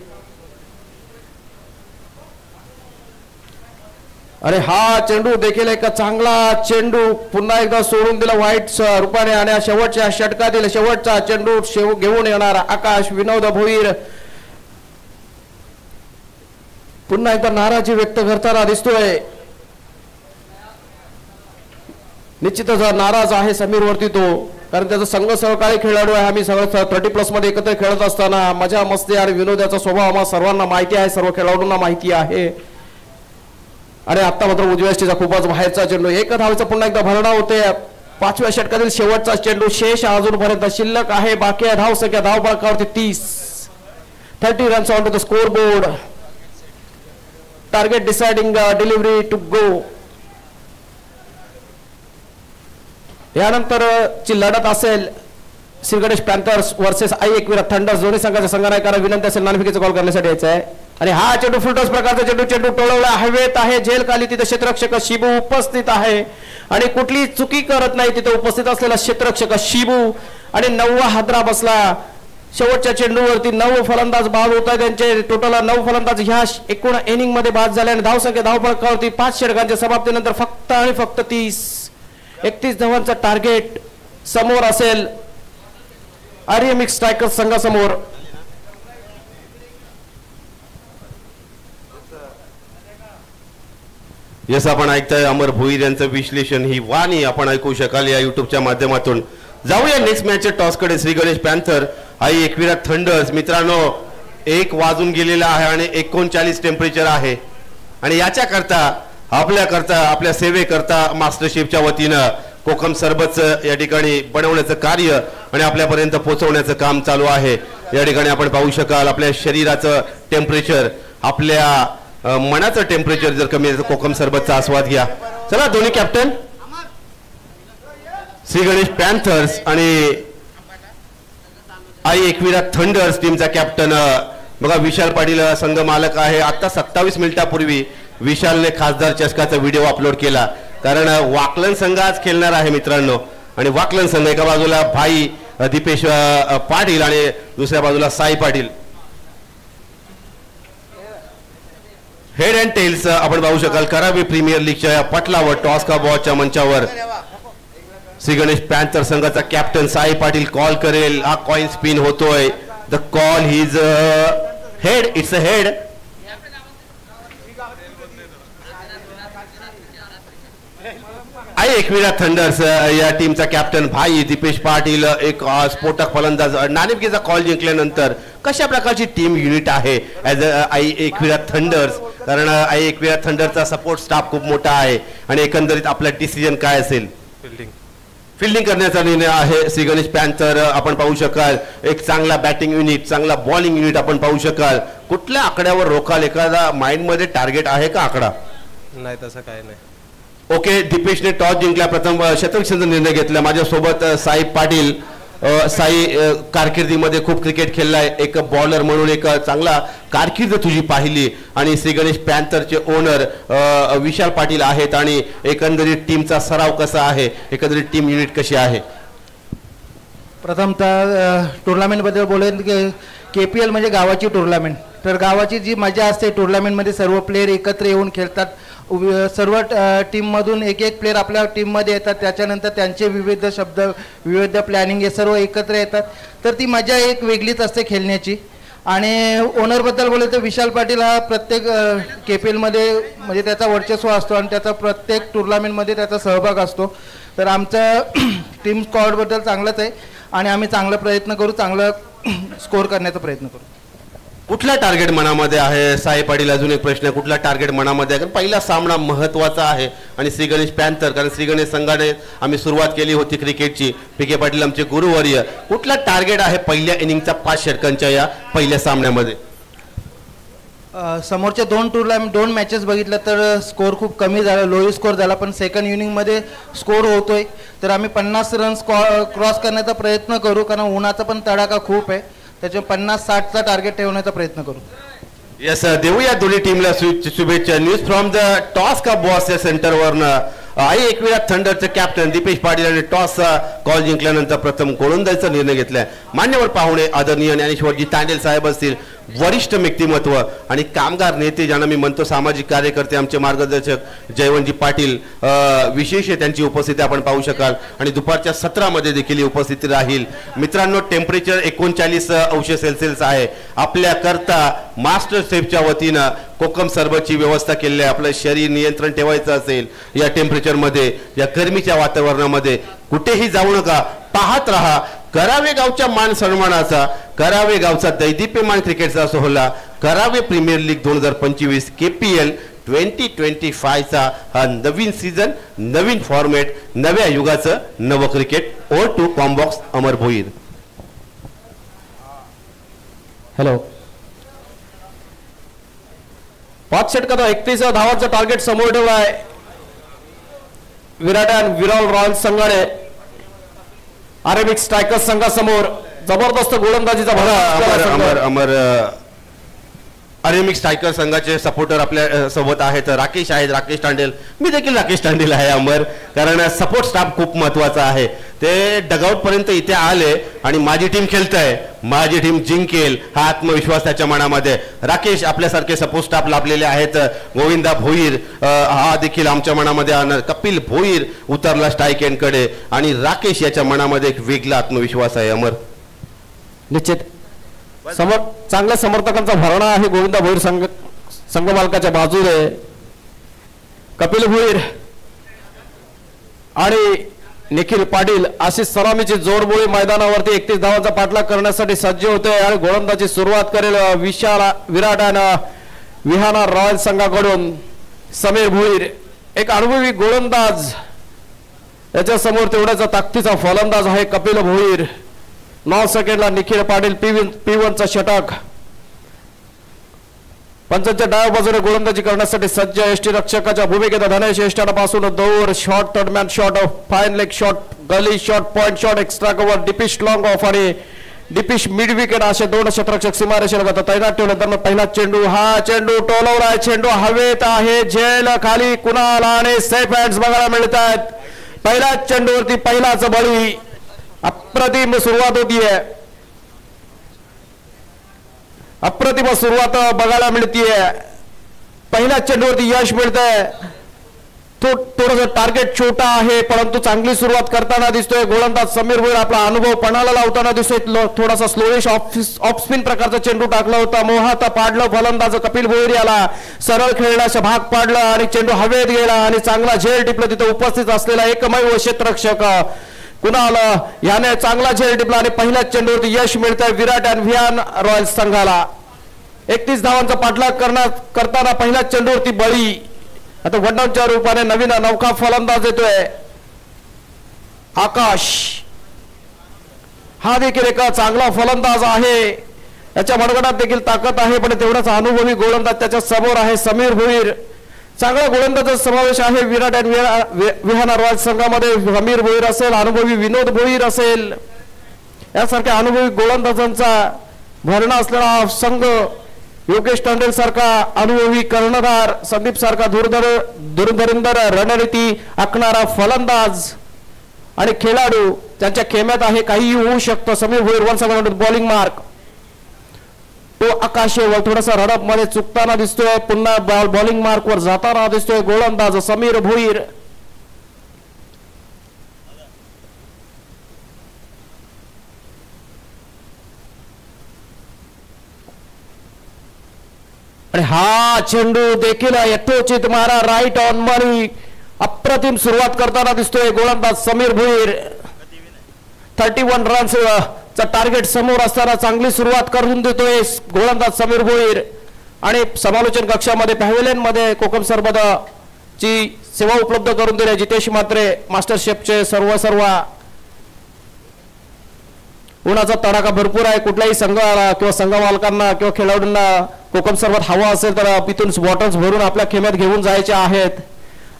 A: अरे हा चेंडू देखील एक चांगला चेंडू पुन्हा एकदा सोडून दिला वाईट रूपाने आणि शेवटच्या षटकातील शेवटचा चेंडू घेऊन येणार आकाश. विनोद भोईर पुन्हा एकदा नाराजी व्यक्त करताना दिसतोय. निश्चितच नाराज आहे समीर वरती तो, कारण त्याचा संघ सहकारी खेळाडू आहे. आम्ही सगळं 30+ मध्ये एकत्र खेळत असताना मजा मस्ती आणि विनोदाचा स्वभाव आम्हाला सर्वांना माहिती आहे, सर्व खेळाडूंना माहिती आहे. आणि आता मात्र उजव्या स्टेजचा खूपच बाहेरचा चेंडू. 1 धावेचा पुन्हा एकदा भरणा होते. 5व्या षटकातील शेवटचा चेंडू. शेष अजूनपर्यंत शिल्लक आहे. बाकी आहे धाव संख्या. धाव फलकावरती 30 runs on to the score board. Target deciding delivery to go. यानंतर ची लढत असेल Shri Ganesh Panthers versus Aai Ekvira Thunders. दोन्ही संघाच्या संघनायकांना विनंती असेल नाणेफेकीचा कॉल करण्यासाठी यायचा आहे. आणि हा चेंडू फुलटॉस प्रकारचा चेंडू टोळवला हवेत आहे. झेल खाली तिथे क्षेत्ररक्षक शिबू उपस्थित आहे आणि कुठली चुकी करत नाही तिथे उपस्थित असलेला क्षेत्ररक्षक शिबू. आणि 9वा हादरा बसला. शेवटच्या चेंडूवरती 9 फलंदाज बाद होत आहेत. त्यांचे टोटल 9 फलंदाज ह्या एकूण इनिंग मध्ये बाद झाले. आणि धावसंख्या धावफलकावरती 5 षटकांच्या समाप्तीनंतर फक्त आणि फक्त 31 धावांचा टार्गेट समोर असेल आर्य मिक्स स्ट्रायकर्स संघासमोर.
B: यस, आपण ऐकताय अमर भोईर यांचं विश्लेषण. ही वाणी आपण ऐकू शकाल या युट्यूबच्या माध्यमातून. जाऊया नेक्स्ट मॅचच्या टॉसकडे. श्री गणेश पॅन्थर आई एकविरा थंडर्स. मित्रांनो 1 वाजून गेलेला आहे आणि 39 टेम्परेचर आहे. आणि याच्याकरता आपल्या सेवेकरता मास्टरशेफच्या वतीनं कोकम सरबतचं या ठिकाणी बनवण्याचं कार्य आणि आपल्यापर्यंत पोहोचवण्याचं काम चालू आहे. या ठिकाणी आपण पाहू शकाल आपल्या शरीराचं टेम्परेचर, आपल्या मनाचं टेम्परेचर जर कमी असेल कोकम सरबतचा आस्वाद घ्या. चला दोन्ही कॅप्टन श्री गणेश पॅन्थर्स आणि आई एकविरा थंडर्स टीमचा कॅप्टन बघा विशाल पाटील संघ मालक आहे. आता 27 मिनिटापूर्वी विशालने खासदार चषकाचा व्हिडिओ अपलोड केला, कारण वाकलन संघ आज खेळणार आहे मित्रांनो. आणि वाकलन संघ एका बाजूला भाई दीपेश पाटील आणि दुसऱ्या बाजूला Sai Patil. Head and tails आपण पाहू शकाल करावी प्रीमियर लीगच्या या पटलावर टॉस का बॉलच्या मंचावर श्री गणेश पॅन्थर संघाचा कॅप्टन साई पाटील कॉल करेल. हा कॉइन स्पिन होतोय. The call is head. It's a head. I Ekvira thunder's या टीमचा कॅप्टन भाई दीपेश पाटील एक स्फोटक फलंदाज. नाणेफेकीचा कॉल जिंकल्यानंतर कशा प्रकारची टीम युनिट आहे as a I Ekvira thunder's, कारण आई एकविरा थंडरचा सपोर्ट स्टाफ खूप मोठा आहे. आणि एकंदरीत आपला डिसिजन काय असेल? फिल्डिंग करण्याचा निर्णय आहे. श्री गणेश पॅन्थर आपण पाहू शकाल एक चांगला बॅटिंग युनिट, चांगला बॉलिंग युनिट आपण पाहू शकाल. कुठल्या आकड्यावर रोखाल? एखादा माइंड मध्ये टार्गेट आहे का आकडा?
C: नाही, तसं काही नाही.
B: ओके, दीपेशने टॉस जिंकला, प्रथम शतकक्षेचा निर्णय घेतला. माझ्यासोबत साई पाटील. साई कारकिर्दीमध्ये खूप क्रिकेट खेळलाय. एक बॉलर म्हणून एक चांगला कारकीर्द तुझी पाहिली. आणि श्री गणेश पॅन्थरचे ओनर विशाल पाटील आहेत. आणि एकंदरीत टीमचा सराव कसा आहे? एकंदरीत टीम युनिट कशी आहे?
D: प्रथमतः टुर्नामेंटबद्दल बोलेल की KPL म्हणजे गावाची टुर्नामेंट. तर गावाची जी मजा असते टुर्नामेंटमध्ये सर्व प्लेयर एकत्र येऊन खेळतात. सर्व टीममधून एक प्लेयर आपल्या टीममध्ये येतात. त्याच्यानंतर त्यांचे विविध शब्द, विविध प्लॅनिंग हे सर्व एकत्र येतात. तर ती मजा एक वेगळीच असते खेळण्याची. आणि ओनरबद्दल बोलले तर विशाल पाटील हा प्रत्येक KPL मध्ये म्हणजे त्याचा वर्चस्व असतो आणि त्याचा प्रत्येक टुर्नामेंटमध्ये त्याचा सहभाग असतो. तर आमचा टीम स्क्वॉडबद्दल चांगलंच आहे आणि आम्ही चांगला प्रयत्न करू, चांगलं स्कोअर करण्याचा प्रयत्न करू.
B: कुठला टार्गेट मनामध्ये आहे साई पाटील? अजून एक प्रश्न आहे, कुठला टार्गेट मनामध्ये आहे? कारण पहिला सामना महत्त्वाचा आहे आणि श्री गणेश पॅन्थर, कारण श्री गणेश संघाने आम्ही सुरुवात केली होती क्रिकेटची. PK पाटील आमचे गुरुवर्य, कुठला टार्गेट आहे पहिल्या इनिंगचा 5 षटकांच्या या पहिल्या सामन्यामध्ये?
D: समोरच्या दोन मॅचेस बघितलं तर स्कोअर खूप कमी झाला, लोही स्कोअर झाला. पण सेकंड इनिंगमध्ये स्कोअर होतोय, तर आम्ही 50 रन्स क्रॉस करण्याचा प्रयत्न करू, कारण उन्हाचा पण तडाखा खूप आहे. त्याच्या 50-60चा टार्गेट ठेवण्याचा प्रयत्न करू.
B: येस, देऊया दोन्ही टीमला शुभेच्छा. न्यूज फ्रॉम द टॉस का बॉस या सेंटरवरनं आई एकविरा थंडरचे कॅप्टन दीपेश पाटील यांनी टॉसचा कॉल जिंकल्यानंतर प्रथम गोलंदाजीचा निर्णय घेतलाय. मान्यवर पाहुणे आदरणीय ज्ञानेश्वरजी तांडेल साहेब असतील, वरिष्ठ व्यक्तिमत्व आणि कामगार नेते ज्यांना मी म्हणतो, सामाजिक कार्यकर्ते, आमचे मार्गदर्शक जयवंतजी पाटील, विशेष त्यांची उपस्थिती आपण पाहू शकाल. आणि दुपारच्या सत्रामध्ये देखील ही उपस्थिती राहील. मित्रांनो, टेम्परेचर 39°C आहे. आपल्याकरता मास्टर शेफच्या वतीनं कोकम सरबतची व्यवस्था केलेली आहे. आपलं शरीर नियंत्रण ठेवायचं असेल या टेम्परेचरमध्ये, या गरमीच्या वातावरणामध्ये कुठेही जाऊ नका, पाहत रहा करावे गावच्या मान सन्मानाचा, करावे गावचा दैदिप्यमान क्रिकेटचा सोहळा, करावे प्रीमियर लीग 2025 KPL 2025चा हा नवीन सीझन, नवीन फॉर्मॅट, नव्या युगाचं नवं cricket. Over to combox Amar Bhoir.
A: Hello, 5 षटकात 31 धावांचा टार्गेट समोर ठेवला आहे विराट आणि विराल रॉयल्स संघाने. आरेबिक स्ट्रायकर्स संघासमोर जबरदस्त गोलंदाजीचा
B: अमर अरेमिक स्ट्रायकर संघाचे सपोर्टर आपल्या सोबत आहेत. राकेश आहेत, राकेश तांडेल. मी देखील राकेश तांडेल आहे अमर, कारण सपोर्ट स्टाफ खूप महत्वाचा आहे. ते डगआउट पर्यंत इथे आले आणि माझी टीम खेळत आहे, माझी टीम जिंकेल हा आत्मविश्वास त्याच्या मनामध्ये. राकेश आपल्यासारखे सपोर्ट स्टाफ लाभलेले आहेत. गोविंदा भोईर हा देखील आमच्या मनामध्ये, कपिल भोईर उतरला स्ट्राईक एंडकडे आणि राकेश याच्या मनामध्ये एक वेगळा आत्मविश्वास आहे. अमर,
A: निश्चित चांगल्या समर्थकांचा भरणा आहे गोविंदा भोईर संघ मालकाच्या बाजूने. कपिल भोईर आणि निखिल पाटील अशी सलामीची जोडबोळी मैदानावरती 31 धावांचा पाठलाग करण्यासाठी सज्ज होते आणि गोलंदाजी सुरुवात करेल विराट आणि विहाना रॉयल संघाकडून समीर भोईर, एक अनुभवी गोलंदाज. याच्या समोर तेवढ्याचा ताकदीचा फलंदाज आहे कपिल भोईर. 9 सेकंडला निखिल पाटील P1चा षटक. पंचांच्या डाव्या बाजूने गोलंदाजी करण्यासाठी सज्ज एसटी रक्षकाच्या भूमिकेत धनेश एस्टापासून दूर shot, third man shot, fine leg shot, gully shot, point shot, extra cover, deepish long off आणि डिपिश मिड विकेट असे 2 क्षेत्ररक्षक सीमारेषेला तैनात ठेवल्यानंतर पहिला चेंडू, हा चेंडू टोलवलाय, चेंडू हवेत आहे, झेल खाली कुणाल आणि सेफ हँड्स बघायला मिळत आहेत. पहिल्या चेंडूवरती पहिलाच बळी. अप्रतिम सुरुवात होतीये, अप्रतिम सुरुवात बघायला मिळतीये. पहिल्या चेंडूवरती यश मिळतंय. थोडंसं टार्गेट छोटा आहे परंतु चांगली सुरुवात करताना दिसतोय गोलंदाज समीर भोईर. आपला अनुभव पणाला लावताना दिसतोय. थोडासा स्लोइश ऑफ स्पिन प्रकारचा चेंडू टाकला होता, मोहात पाडलं फलंदाज कपिल भोईर याला, सरळ खेळण्याचा भाग पाडला आणि चेंडू हवेत गेला आणि चांगला झेल टिपला. तिथे उपस्थित असलेला एकमेव क्षेत्ररक्षक कुणाल याने चांगला झेल टिपला आणि पहिल्याच चेंडूवरती यश मिळतंय विराट आणि विहान रॉयल्स संघाला. 31 धावांचा पाठलाग करताना पहिल्याच चेंडूवरती बळी. आता वनडाऊनच्या रूपाने नवीन नौका फलंदाज येतोय आकाश. हा देखील एक चांगला फलंदाज आहे, याच्या मनगटात देखील ताकद आहे, पण तेवढाच अनुभवी गोलंदाज त्याच्या समोर आहे समीर भोईर. चांगल्या गोलंदाजाचा समावेश आहे विराट आणि विहाना रॉयल्स संघामध्ये. समीर भोईर असेल, अनुभवी विनोद भोईर असेल, यासारख्या अनुभवी गोलंदाजांचा भरणा असलेला संघ. योगेश तांडेल सारखा अनुभवी कर्णधार, संदीप सारखा धुरंधर रणनीती आखणारा फलंदाज आणि खेळाडू त्यांच्या खेम्यात आहे. काहीही होऊ शकतं. समीर भोईर वन संघाकडून बॉलिंग मार्क. तो आकाशेवर थोडासा रडप मध्ये चुकताना दिसतोय, पुन्हा बॉलिंग मार्क वर जाताना दिसतोय गोलंदाज समीर भोईर. आणि हा चेंडू देखील यथोचित मारा राईट ऑन मनी. अप्रतिम सुरुवात करताना दिसतोय गोलंदाज समीर भुईर. 31 रन्स चा टार्गेट समोर असताना चांगली सुरुवात करून देतोय गोलंदाज समीर भुईर. आणि समालोचन कक्षामध्ये पॅव्हेलियन मध्ये कोकम सरबत ची सेवा उपलब्ध करून दिली जितेश म्हात्रे मास्टर शेफचे सर्व उन्हाचा तडाखा भरपूर आहे. कुठल्याही संघाला किंवा संघ मालकांना किंवा खेळाडूंना कोकम सरबत हवा असेल तर पितून बॉटल्स भरून आपल्या खेम्यात घेऊन जायचे आहेत.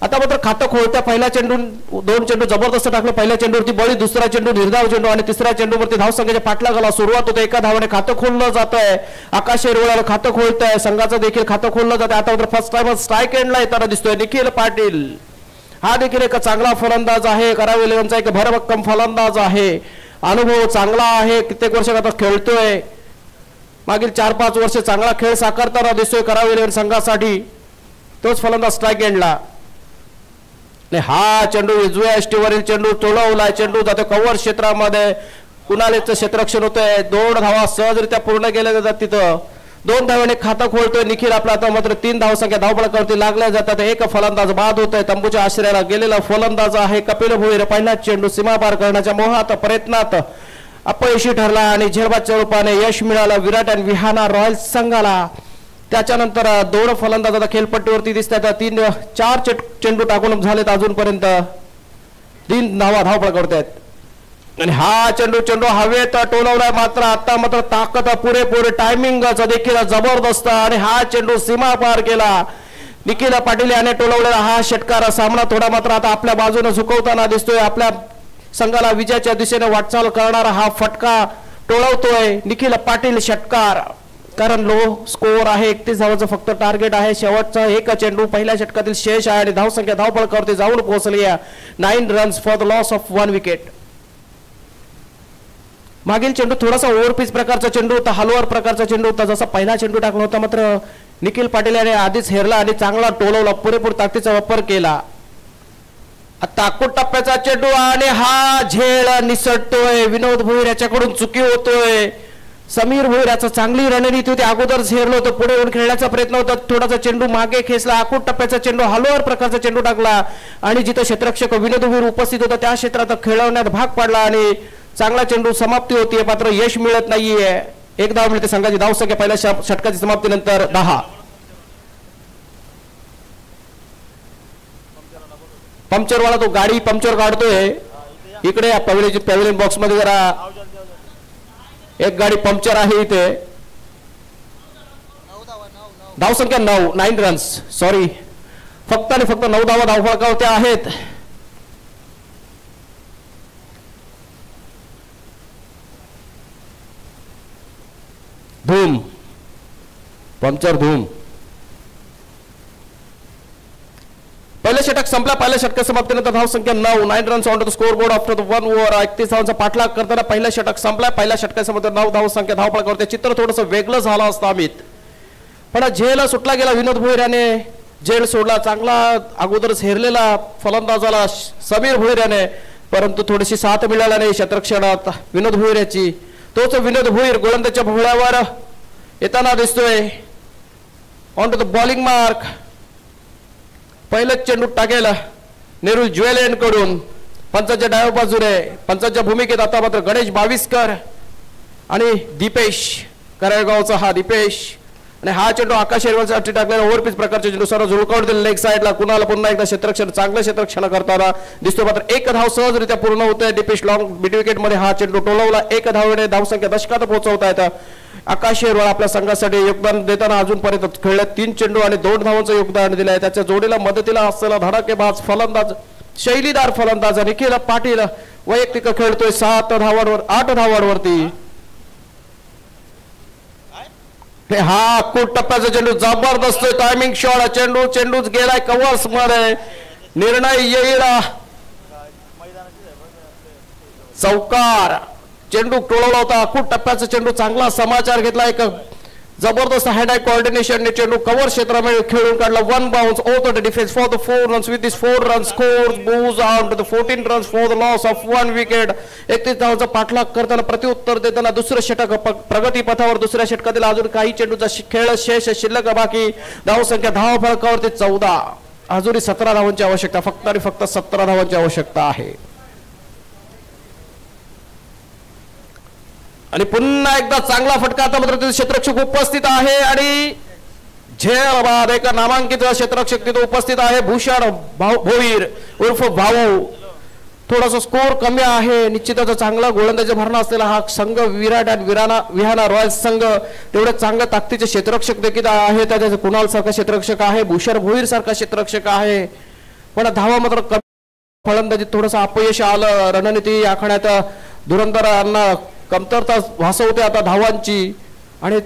A: आता मात्र खातं खोलत्या. पहिला चेंडू 2 चेंडू जबरदस्त टाकलं. पहिल्या चेंडूवरती बळी, दुसरा चेंडू निर्धाव चेंडू आणि तिसऱ्या चेंडूवरती धावसंख्येच्या पाठलागाला सुरुवात होते. एका धावाने खातं खोललं जात आहे. आकाश हिरवळ्याला खातं खोलत आहे. संघाचं देखील खातं खोललं जात आहे. आता मात्र फर्स्ट टाइम स्ट्राईक एंडला येताना दिसतोय निखिल पाटील. हा देखील एक चांगला फलंदाज आहे. करावेलीचा एक भरभक्कम फलंदाज आहे. अनुभव चांगला आहे. कित्येक वर्ष आता खेळतोय. मागील 4-5 वर्ष चांगला खेळ साकारताना दिसतोय करावेली संघासाठी. तोच फलंदाज स्ट्राईक एंडला. हा चेंडू उजव्या यष्टीवरील चेंडू टोलवलाय. चेंडू जातो कव्हर क्षेत्रामध्ये. कुणालेचं क्षेत्ररक्षण होतंय. 2 धावा सहजरित्या पूर्ण केल्या जातात. तिथं 2 धावांनी खातं खोलतोय निखिल. आपला आता मात्र 3 धावसंख्या धावफलकावरती लागल्या जातात. एक फलंदाज बाद होतोय. तंबूच्या आश्रयाला गेलेला फलंदाज आहे कपिल भोईर. पहिलाच चेंडू सीमा पार करण्याच्या मोहात प्रयत्नात अपयशी ठरला आणि झेलबादच्या रूपाने यश मिळालं विराट आणि विहाना रॉयल्स संघाला. त्याच्यानंतर 2 फलंदाज आता खेळपट्टीवरती दिसतात. 4 चेंडू टाकून झालेत अजूनपर्यंत. 3 धावा धावफलकावरती आहेत. आणि हा चेंडू हवेत टोलवलाय. मात्र ताकद पुरेपूर. टायमिंगचा देखील जबरदस्त आणि हा चेंडू सीमा पार केला. निखिल पाटील याने टोलवलेला हा षटकार. सामना थोडा मात्र आता आपल्या बाजूने झुकवताना दिसतोय. आपल्या संघाला विजयाच्या दिशेने वाटचाल करणारा हा फटका टोळवतोय निखिल पाटील षटकार. कारण लो स्कोअर आहे. 31 धावांचं फक्त टार्गेट आहे. शेवटचा एक चेंडू पहिल्या षटकातील शेष आहे आणि धावसंख्या धावफलकावरती जाऊन पोहोचली आहे. 9 runs for the loss of 1 wicket. मागील चेंडू थोडासा ओव्हरपिच प्रकारचा चेंडू होता. हलवार प्रकारचा चेंडू होता. जसा पहिला चेंडू टाकला होता मात्र निखिल पाटील याने आधीच हेरला आणि चांगला टोलवला. पुरेपूर ताकदीचा वापर केला. आता टप्प्याचा चेंडू आणि हा झेल निसटतोय. विनोद भोईर याच्याकडून चुकी होतोय. समीर भोईर याचा चांगली रणनीती होती. अगोदरच हेरलो होतं. पुढे येऊन खेळण्याचा प्रयत्न होता. थोडासा चेंडू मागे खेचला. आकुट टप्प्याचा चेंडू हलवार प्रकारचा चेंडू टाकला आणि जिथे क्षेत्ररक्षक विनोद भोईर उपस्थित होता त्या क्षेत्रात खेळवण्यात भाग पडला आणि चांगला चेंडू समाप्ती होतीये. मात्र यश मिळत नाहीये. 1 धाव मिळते संघाची. धावसंख्या पहिल्या षटकाची समाप्तीनंतर 10. पंक्चरवाला तो गाडी पंक्चर काढतोय. इकडे पॅव्हेलियन बॉक्स मध्ये जरा एक गाडी पंक्चर आहे इथे. धावसंख्या 9 रन्स. सॉरी, फक्त आणि फक्त 9 धावा धावफलकावरती आहेत. धूम पंक्चर धूम. पहिलं षटक संपला. पहिल्या षटका समाप्तीनंतर धावसंख्या 9 runs on the score board after the 1 over. 31 धावांचा पाठलाग करताना पहिलं षटक संपला. पहिल्या षटकासमोर 9 धावसंख्या धावफलकावरती. चित्र थोडंसं वेगळं झालं असतं अमित. पण झेल सुटला गेला. विनोद भोईर याने झेल सोडला. चांगला अगोदरच हेरलेला फलंदाजाला समीर भोईर याने, परंतु थोडीशी साथ मिळाली नाही क्षेत्ररक्षणात विनोद भोईर याची. तोच विनोद भोईर गोलंदाजच्या भोवळ्यावर येताना दिसतोय. On to the bowling mark. पहिलेच चेंडू टाकेल नेहरू ज्वेल कडून. पंचाच्या डाव्या बाजूने पंचाच्या भूमिकेत आता मात्र गणेश बाविस्कर आणि दीपेश कराळगावचा हा दीपेश. आणि हा चेंडू आकाश हिरवळसाठी टाकलेला ओव्हरपिच प्रकारचे चेंडू सर्व झुळकावून दिले लेग साईडला. कुणाला पुन्हा एकदा क्षेत्ररक्षण चांगलं क्षेत्ररक्षण करताना दिसतो. मात्र 1 धाव सहजरित्या पूर्ण होतोय. दीपेश लॉंग मिड विकेट मध्ये हा चेंडू टोलवला. 1 धावेने धावसंख्या दशकात पोहोचवता येतं. आकाश हिरवळ आपल्या संघासाठी योगदान देताना अजूनपर्यंत खेळण्यात 3 चेंडू आणि 2 धावांचं योगदान दिलंय. त्याच्या जोडीला मदतीला असलेला धडाकेबाज फलंदाज शैलीदार फलंदाज निखिल पाटील वैयक्तिक खेळतोय 8 धावांवरती. हा कुट टप्प्याचा चेंडू जबरदस्त टायमिंग शॉट. चेंडूच गेलाय कव्हर्स मध्ये. निर्णय येईल चौकार. चेंडू टोळवला होता. कुट टप्प्याचा चेंडू. चांगला समाचार घेतला. एक जबरदस्त हँड आय कोऑर्डिनेशन चेंडू कव्हर क्षेत्रामध्ये खेळून काढला. 1 bounce over the defence for the 4 runs. With this 4 run score moves out to the 14 runs for the loss of 1 wicket. 31 धावांचा पाठलाग करताना प्रत्युत्तर देताना दुसरं षटक प्रगती पथावर. दुसऱ्या षटकातील अजून काही चेंडूचा खेळ शेष शिल्लक बाकी. धावसंख्या धाव फलकावरती 14. अजूनही 17 धावांची आवश्यकता. फक्त आणि फक्त 17 धावांची आवश्यकता आहे. आणि पुन्हा एकदा चांगला फटका. आता मात्र तिथे क्षेत्ररक्षक उपस्थित आहे आणि झेल बाद एका नामांकित क्षेत्ररक्षक तिथे उपस्थित आहे. भूषण भोईर उर्फ भाऊ. थोडासा स्कोर कमी आहे. निश्चितच चांगला गोलंदाजी भरणा असलेला हा संघ विराट आणि विहाना रॉयल्स संघ तेवढे चांगल्या ताकदीचे क्षेत्ररक्षक देखील आहे. त्याच्या कुणाल सारखा क्षेत्ररक्षक आहे. भूषण भोईर सारखा क्षेत्ररक्षक आहे. पण धावा मात्र कमी. फलंदाजी थोडंसं अपयश आलं. रणनीती आखण्यात धुरंधरांना कमतरता भासवते आता धावांची आणि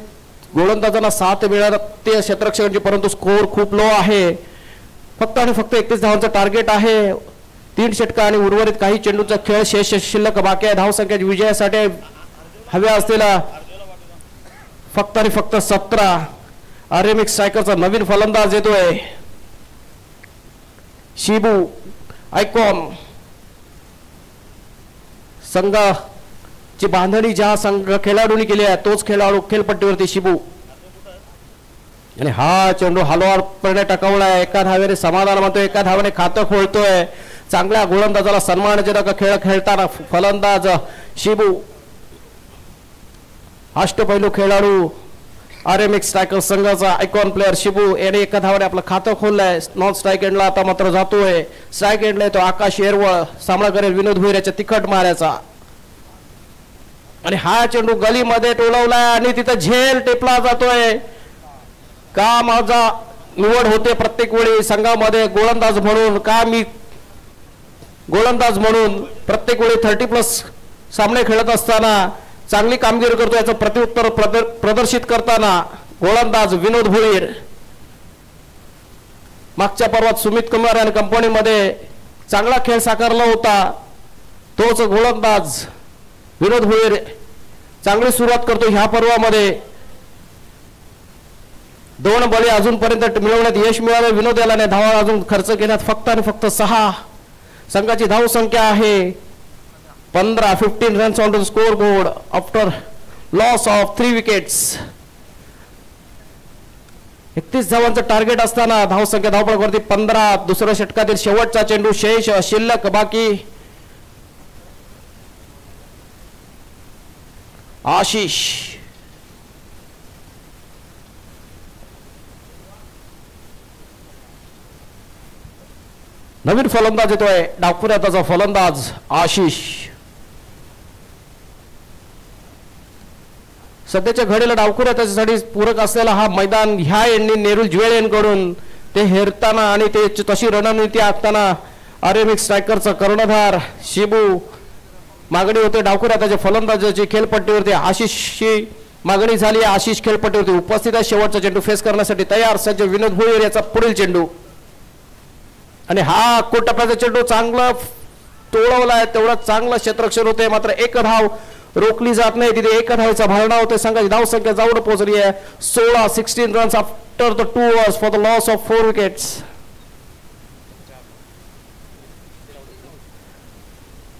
A: गोलंदाजांना साथ मिळते क्षेत्ररक्षकांची. परंतु स्कोर खूप लो आहे. फक्त आणि फक्त 31 धावांचं टार्गेट आहे. 3 षटका आणि उर्वरित काही चेंडूचा खेळ शेष शिल्लक बाकी आहे. धावसंख्या विजयासाठी हव्या असलेला फक्त आणि फक्त 17. आरेमिक स्ट्रायकरचा नवीन फलंदाज येतोय शिबू आयकॉन. संघाची बांधणी ज्या संघ खेळाडूंनी केली आहे तोच खेळाडू खेळपट्टीवरती शिबू. आणि हा चेंडू हलवारपणे टकवलाय. एका धावेने समाधान मानतोय. एका धावेने खातं खोलतोय. चांगल्या गोलंदाजाला सन्मानजनक खेळ खेळताना फलंदाज शिबू. अष्टपैलू खेळाडू आरएमएक्स स्ट्रायकर संघाचा आयकॉन प्लेअर शिबू याने एका धावाने आपलं खातं खोललंय. नॉन स्ट्राईक एंडला आता मात्र जातोय. स्ट्राईक एंडला येतो आकाश येरवळ. सामना करेल विनोद भोईर याच्या तिखट माऱ्याचा. आणि हा चेंडू गलीमध्ये टोलवलाय आणि तिथं झेल टेपला जातोय. का माझा निवड होते प्रत्येक वेळी संघामध्ये गोलंदाज म्हणून. का मी गोलंदाज म्हणून प्रत्येक वेळी 30+ सामने खेळत असताना चांगली कामगिरी करतो याचं प्रत्युत्तर प्रदर्शित करताना गोलंदाज विनोद भोईर. मागच्या पर्वात सुमित कुमार आणि कंपनीमध्ये चांगला खेळ साकारला होता. तोच गोलंदाज विनोद भोईर चांगली सुरुवात करतो ह्या पर्वामध्ये. 2 बळी अजूनपर्यंत मिळवण्यात यश मिळालं. विनोद यालाने धावा अजून खर्च केल्यात फक्त आणि फक्त 6. संघाची धाव संख्या आहे 15. 15 runs on the score board after loss of 3 wickets. 31 धावांचं टार्गेट असताना धाव संख्या धावपळावरती 15. दुसऱ्या षटकातील शेवटचा चेंडू शेष शिल्लक बाकी. आशिष नवीन फलंदाज येतोय. डावखुऱ्याचा फलंदाज आशिष. सध्याच्या घडीला डावखुऱ्या त्याच्यासाठी पूरक असलेला हा मैदान ह्या यांनी नेरुल ज्वेल यांकडून ते हेरताना आणि ते तशी रणनीती आखताना आरेमिक स्ट्रायकरचा कर्णधार शिबू मागणी होते. डावखुऱ्या त्याच्या फलंदाजाची खेळपट्टीवरती आशिषची मागणी झाली. आशिष खेळपट्टीवरती उपस्थित आहे. शेवटचा चेंडू फेस करण्यासाठी तयार सज्ज विनोद भोईर याचा पुढील चेंडू. आणि हा टप्प्याचा चेंडू चांगला तोडवलाय. तेवढा चांगला क्षेत्ररक्षण होते. मात्र एक धाव रोखली जात नाही. तिथे एक धावेचा भरणा होते. संघाची धाव संख्या जवळ पोहोचली आहे 16. 16 runs after the 2 overs for the loss of 4 wickets.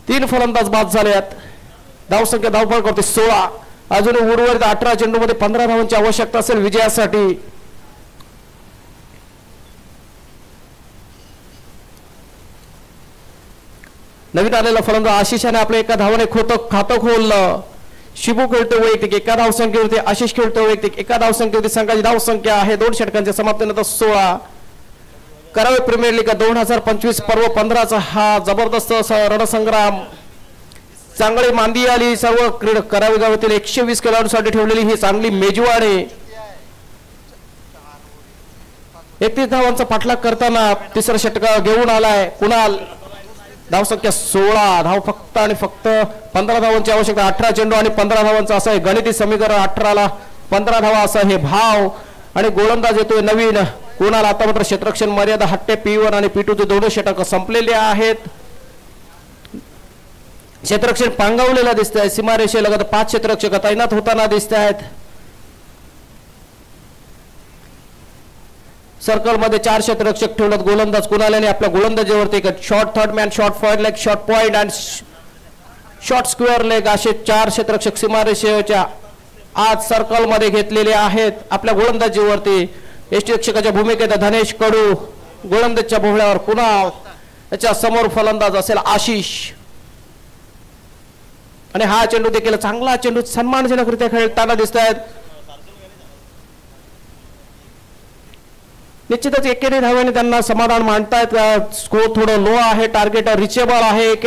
A: 3 फलंदाज बाद झाले आहेत. धाव संख्या धावपळ करते 16. अजून उर्वरित 18 चेंडूमध्ये 15 धावांची आवश्यकता असेल विजयासाठी. नवीन आलेला फलंदाज आशिषाने आपल्या एका धावाने खातं खोललं. शिबू खेळतो वैयक्तिक एका धावसंख्येवरती. आशिष खेळतो वैयक्तिक एका धावसंख्येवरती. संघाची धावसंख्या आहे 2 षटकांच्या समाप्तीनंतर 16. करावे प्रीमियर लीग 2025 पर्व 15चा हा जबरदस्त रणसंग्राम. चांगली मांदी आली सर्व करावे गावातील 120 खेळाडूंसाठी ठेवलेली ही चांगली मेजवानी. 31 धावांचा पाठलाग करताना तिसरा षटका घेऊन आलाय कुणाल. धावसंख्या 16. धाव फक्त आणि फक्त 15 धावांची आवश्यकता. 18 चेंडू आणि 15 धावांचं असं आहे गणिती समीकरण. 18ला 15 धावा असं हे भाव. आणि गोलंदाज येतोय नवीन कुणाल. आता मात्र क्षेत्ररक्षण मर्यादा हट्टे P1 आणि P2 दोन्ही षटक संपलेले आहेत. क्षेत्ररक्षण पांगवलेला दिसत आहे. सीमारेषेलगत 5 क्षेत्ररक्षक तैनात होताना दिसत आहेत. सर्कलमध्ये 4 क्षेत्ररक्षक ठेवलं. गोलंदाज कुणाल याने आपल्या गोलंदाजीवरती एक short third man, short for leg, short point आणि शॉर्ट स्क्वेअर लेग असे 4 क्षेत्ररक्षक सीमारेषेच्या आज सर्कलमध्ये घेतलेले आहेत. आपल्या गोलंदाजीवरती यष्टिरक्षकाच्या भूमिकेत धनेश कडू, गोलंदाजच्या भोवळ्यावर कुणाल, त्याच्या समोर फलंदाज असेल आशिष. आणि हा चेंडू देखील चांगला चेंडू सन्मानजनकरित्या खेळताना दिसत आहेत. निश्चितच एकेरी धावेने त्यांना समाधान मानतायत. स्कोर थोडं लो आहे, टार्गेट रिचेबल आहे. एक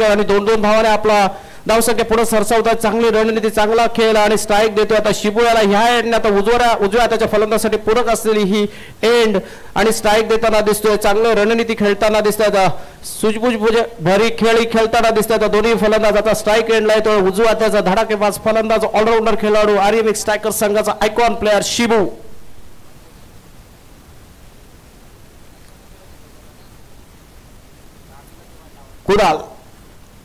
A: आणि 2-2 धावाने आपला धावसंख्या पुढे सरसावतात. चांगली रणनीती, चांगला खेळ आणि स्ट्राईक देतोय आता शिबुयाला. ह्या एंडने आता उजव्या त्याच्या फलंदाजासाठी पूरक असलेली ही एंड आणि स्ट्राईक देताना दिसतोय. चांगलं रणनीती खेळताना दिसतात. सुजबुज भरी खेळी खेळताना दिसतात दोन्ही फलंदाज. आता स्ट्राईक एंडला येतोय उजवा त्याचा धडाकेबाज फलंदाज, ऑलराऊंडर खेळाडू, आर्यमिक स्ट्रायकर संघाचा icon player Shibu. Kunal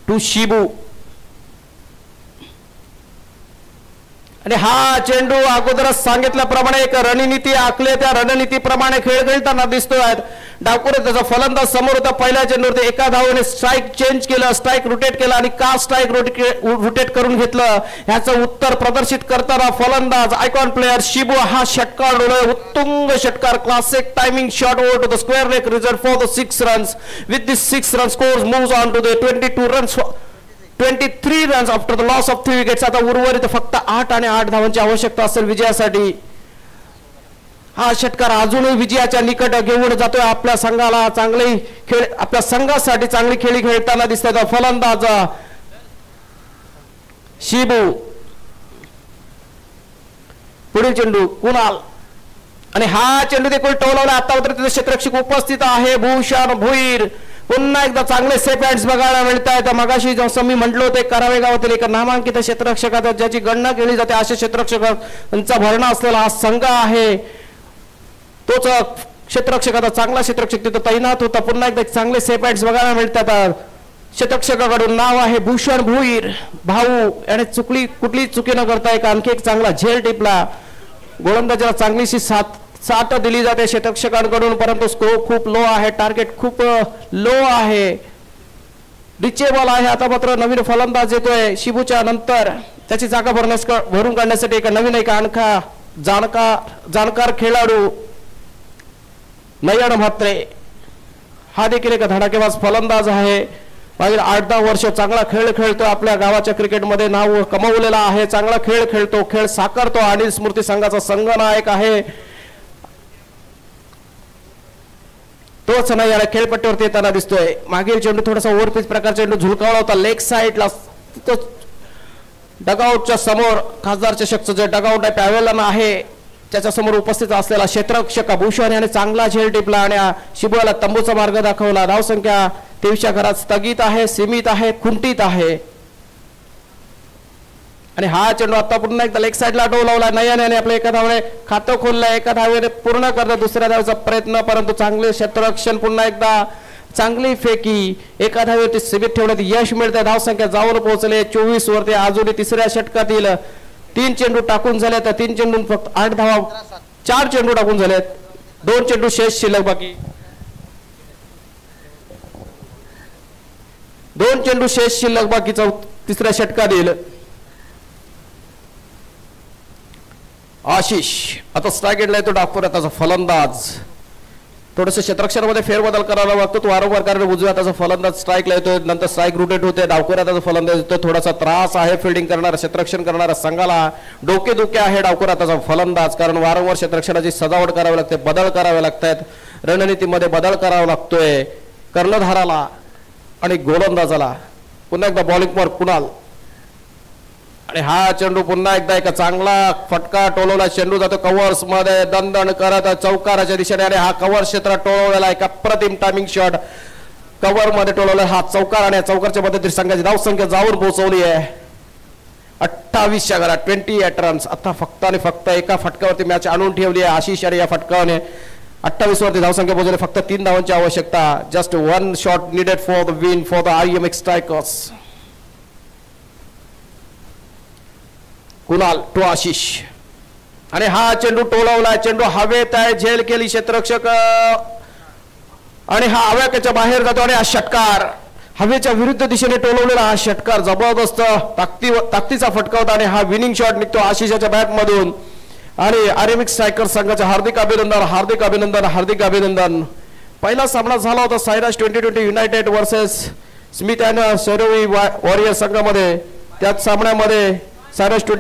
A: to Shibu. आणि हा चेंडू अगोदरच सांगितल्याप्रमाणे एक रणनीती आखले, त्या रणनीतीप्रमाणे खेळ खेळताना दिसतोय. डावकुरे त्याचा फलंदाज समोर होता. पहिल्या चेंडूवरती एका धावेने स्ट्राईक चेंज केलं, स्ट्राईक रोटेट केलं आणि का स्ट्राईक रोटेट करून घेतलं ह्याचं उत्तर प्रदर्शित करताना फलंदाज आयकॉन प्लेअर शिबू हा षटकार डोळे, उत्तुंग षटकार, classic timing shot over to the square leg result for the 6 runs. With this 6 run scores moves on to the 23 runs after the loss of 3 wickets. आता उर्वरित फक्त 8 आणि 8 धावांची आवश्यकता असेल विजयासाठी. हा षटकार अजूनही विजयाच्या निकट घेऊन जातोय. आपल्या संघाला चांगली खेळ, आपल्या संघासाठी चांगली खेळी खेळताना दिसतात फलंदाज शिबू. पुढील चेंडू कुणाल आणि हा चेंडू देखील टोलवला. आता मात्र तिथे क्षेत्ररक्षक उपस्थित आहे भूषण भुईर. पुन्हा एकदा चांगले सेफ हँड्स बघायला मिळत आहेत. मगाशी जसं मी म्हटलं होते करावे गावातील एक नामांकित क्षेत्ररक्षकाचा ज्याची गणना केली जाते अशा क्षेत्ररक्षकांचा भरणा असलेला हा संघ आहे. तोच क्षेत्ररक्षकाचा चांगला क्षेत्ररक्षक तिथं तैनात होता. पुन्हा एकदा चांगले सेफ हँड्स बघायला मिळतात. क्षेत्ररक्षकाकडून नाव आहे भूषण भुईर. भाऊ याने कुठली चुकी न करता एक आणखी एक चांगला झेल टिपला. गोलंदाजाला चांगलीशी साथ दिली जाते क्षेत्ररक्षकांकडून, परंतु स्कोर खूप लो आहे, टार्गेट खूप लो आहे, रिचेबल आहे. आता मात्र नवीन फलंदाज येतोय शिबूच्या नंतर. त्याची जागा भरून काढण्यासाठी एक नवीन एक आणखा जाणकार खेळाडू नयन म्हात्रे. हा देखील एक धडाकेबाज फलंदाज आहे. मागील 8-10 वर्ष चांगला खेळ खेळतो. आपल्या गावाच्या क्रिकेटमध्ये नाव कमवलेला आहे. चांगला खेळ खेळतो, खेळ साकारतो आणि स्मृती संघाचा संघनायक आहे. तोच नाही याला खेळपट्टीवरती येताना दिसतोय. मागील चेंडू थोडासा ओव्हरपिच प्रकारचा चेंडू झुलकावला होता लेग साईडला. डगआउटच्या समोर खासदार चषकचं जे डगआउट आहे पॅव्हेलियन आहे त्याच्या समोर उपस्थित असलेला क्षेत्ररक्षक भूषण याने चांगला झेल टिपला आणि शिबूला तंबूचा मार्ग दाखवला. धावसंख्या 23च्या घरात स्थगित आहे, सीमित आहे, खुंटीत आहे. आणि हा चेंडू आता पुन्हा एकदा लेग साईडला डोलावला. नयन याने आपल्या एका धावेने खातं खोललंय. एका धावेने पूर्ण करत दुसऱ्या धावेचा प्रयत्न, परंतु चांगले क्षेत्ररक्षण. पुन्हा एकदा चांगली फेकी, एका धावेवरती सीमित ठेवण्यात यश मिळतंय. धावसंख्या जाऊन पोहोचले 24 वरती. अजूनही तिसऱ्या षटकातील 3 चेंडू टाकून झाले तर 3 चेंडून फक्त 8 धावा, 4 चेंडू टाकून झालेत. 2 चेंडू शेष शिल्लक बाकी. 2 चेंडू शेष शिल्लक बाकीचा तिसऱ्या षटकातील आशिष. आता स्ट्राईक एंडला येतो डाकपूर त्याचा फलंदाज. थोडंसं क्षेत्ररक्षणामध्ये फेरबदल करायला लागतो. तो वारंवार कारण उजव्या त्याचा फलंदाज स्ट्राईकला येतोय, नंतर स्ट्राईक रोटेट होते. डावकुऱ्या त्याचा फलंदाज येतो. थोडासा त्रास आहे फिल्डिंग करणारा, क्षेत्ररक्षण करणारा संघाला. डोके आहे डावकुऱ्या त्याचा फलंदाज, कारण वारंवार क्षेत्ररक्षणाची सजावट करावी लागते, बदल करावे लागतात, रणनीतीमध्ये बदल करावा लागतोय कर्णधाराला आणि गोलंदाजाला. पुन्हा एकदा बॉलिंग वर कुणाल आणि हा चेंडू पुन्हा एकदा एक चांगला फटका टोलवला. चेंडू जातो कव्हर्स मध्ये दणदण करत चौकाराच्या दिशेने आणि हा कव्हर क्षेत्रात टोलवलेला एक अप्रतिम टायमिंग शॉट कव्हर मध्ये टोलवला. हा चौकार आणि चौकारच्या मध्यंतरी संघाची धावसंख्या जाऊन पोहोचवली आहे 28च्या घरात 28 रन्स. आता फक्त आणि फक्त एका फटक्यावरती मॅच आणून ठेवली आहे आशिष आणि या फटकाने 28 वरती धावसंख्या पोहोचली. फक्त 3 धावांची आवश्यकता. Just 1 shot needed for the win for the Aryamik strikers. Kunal to Ashish. आणि हा चेंडू टोलवला, चेंडू हवेत आहे, झेल केली क्षेत्ररक्षक आणि हा आव्याच्या बाहेर जातो आणि हा षटकार हवेच्या विरुद्ध दिशेने टोलवलेला हा षटकार जबरदस्त ताकदीचा फटका होता आणि हा विनिंग शॉट निघतो आशिषाच्या बॅट मधून. आणि आर्यमिक स्ट्रायकर संघाचे हार्दिक अभिनंदन, हार्दिक अभिनंदन, हार्दिक अभिनंदन. पहिला सामना झाला होता Sairaj 2020 United versus Smith and शेरोवी वॉरियर संघामध्ये. त्याच सामन्यामध्ये सायराज 20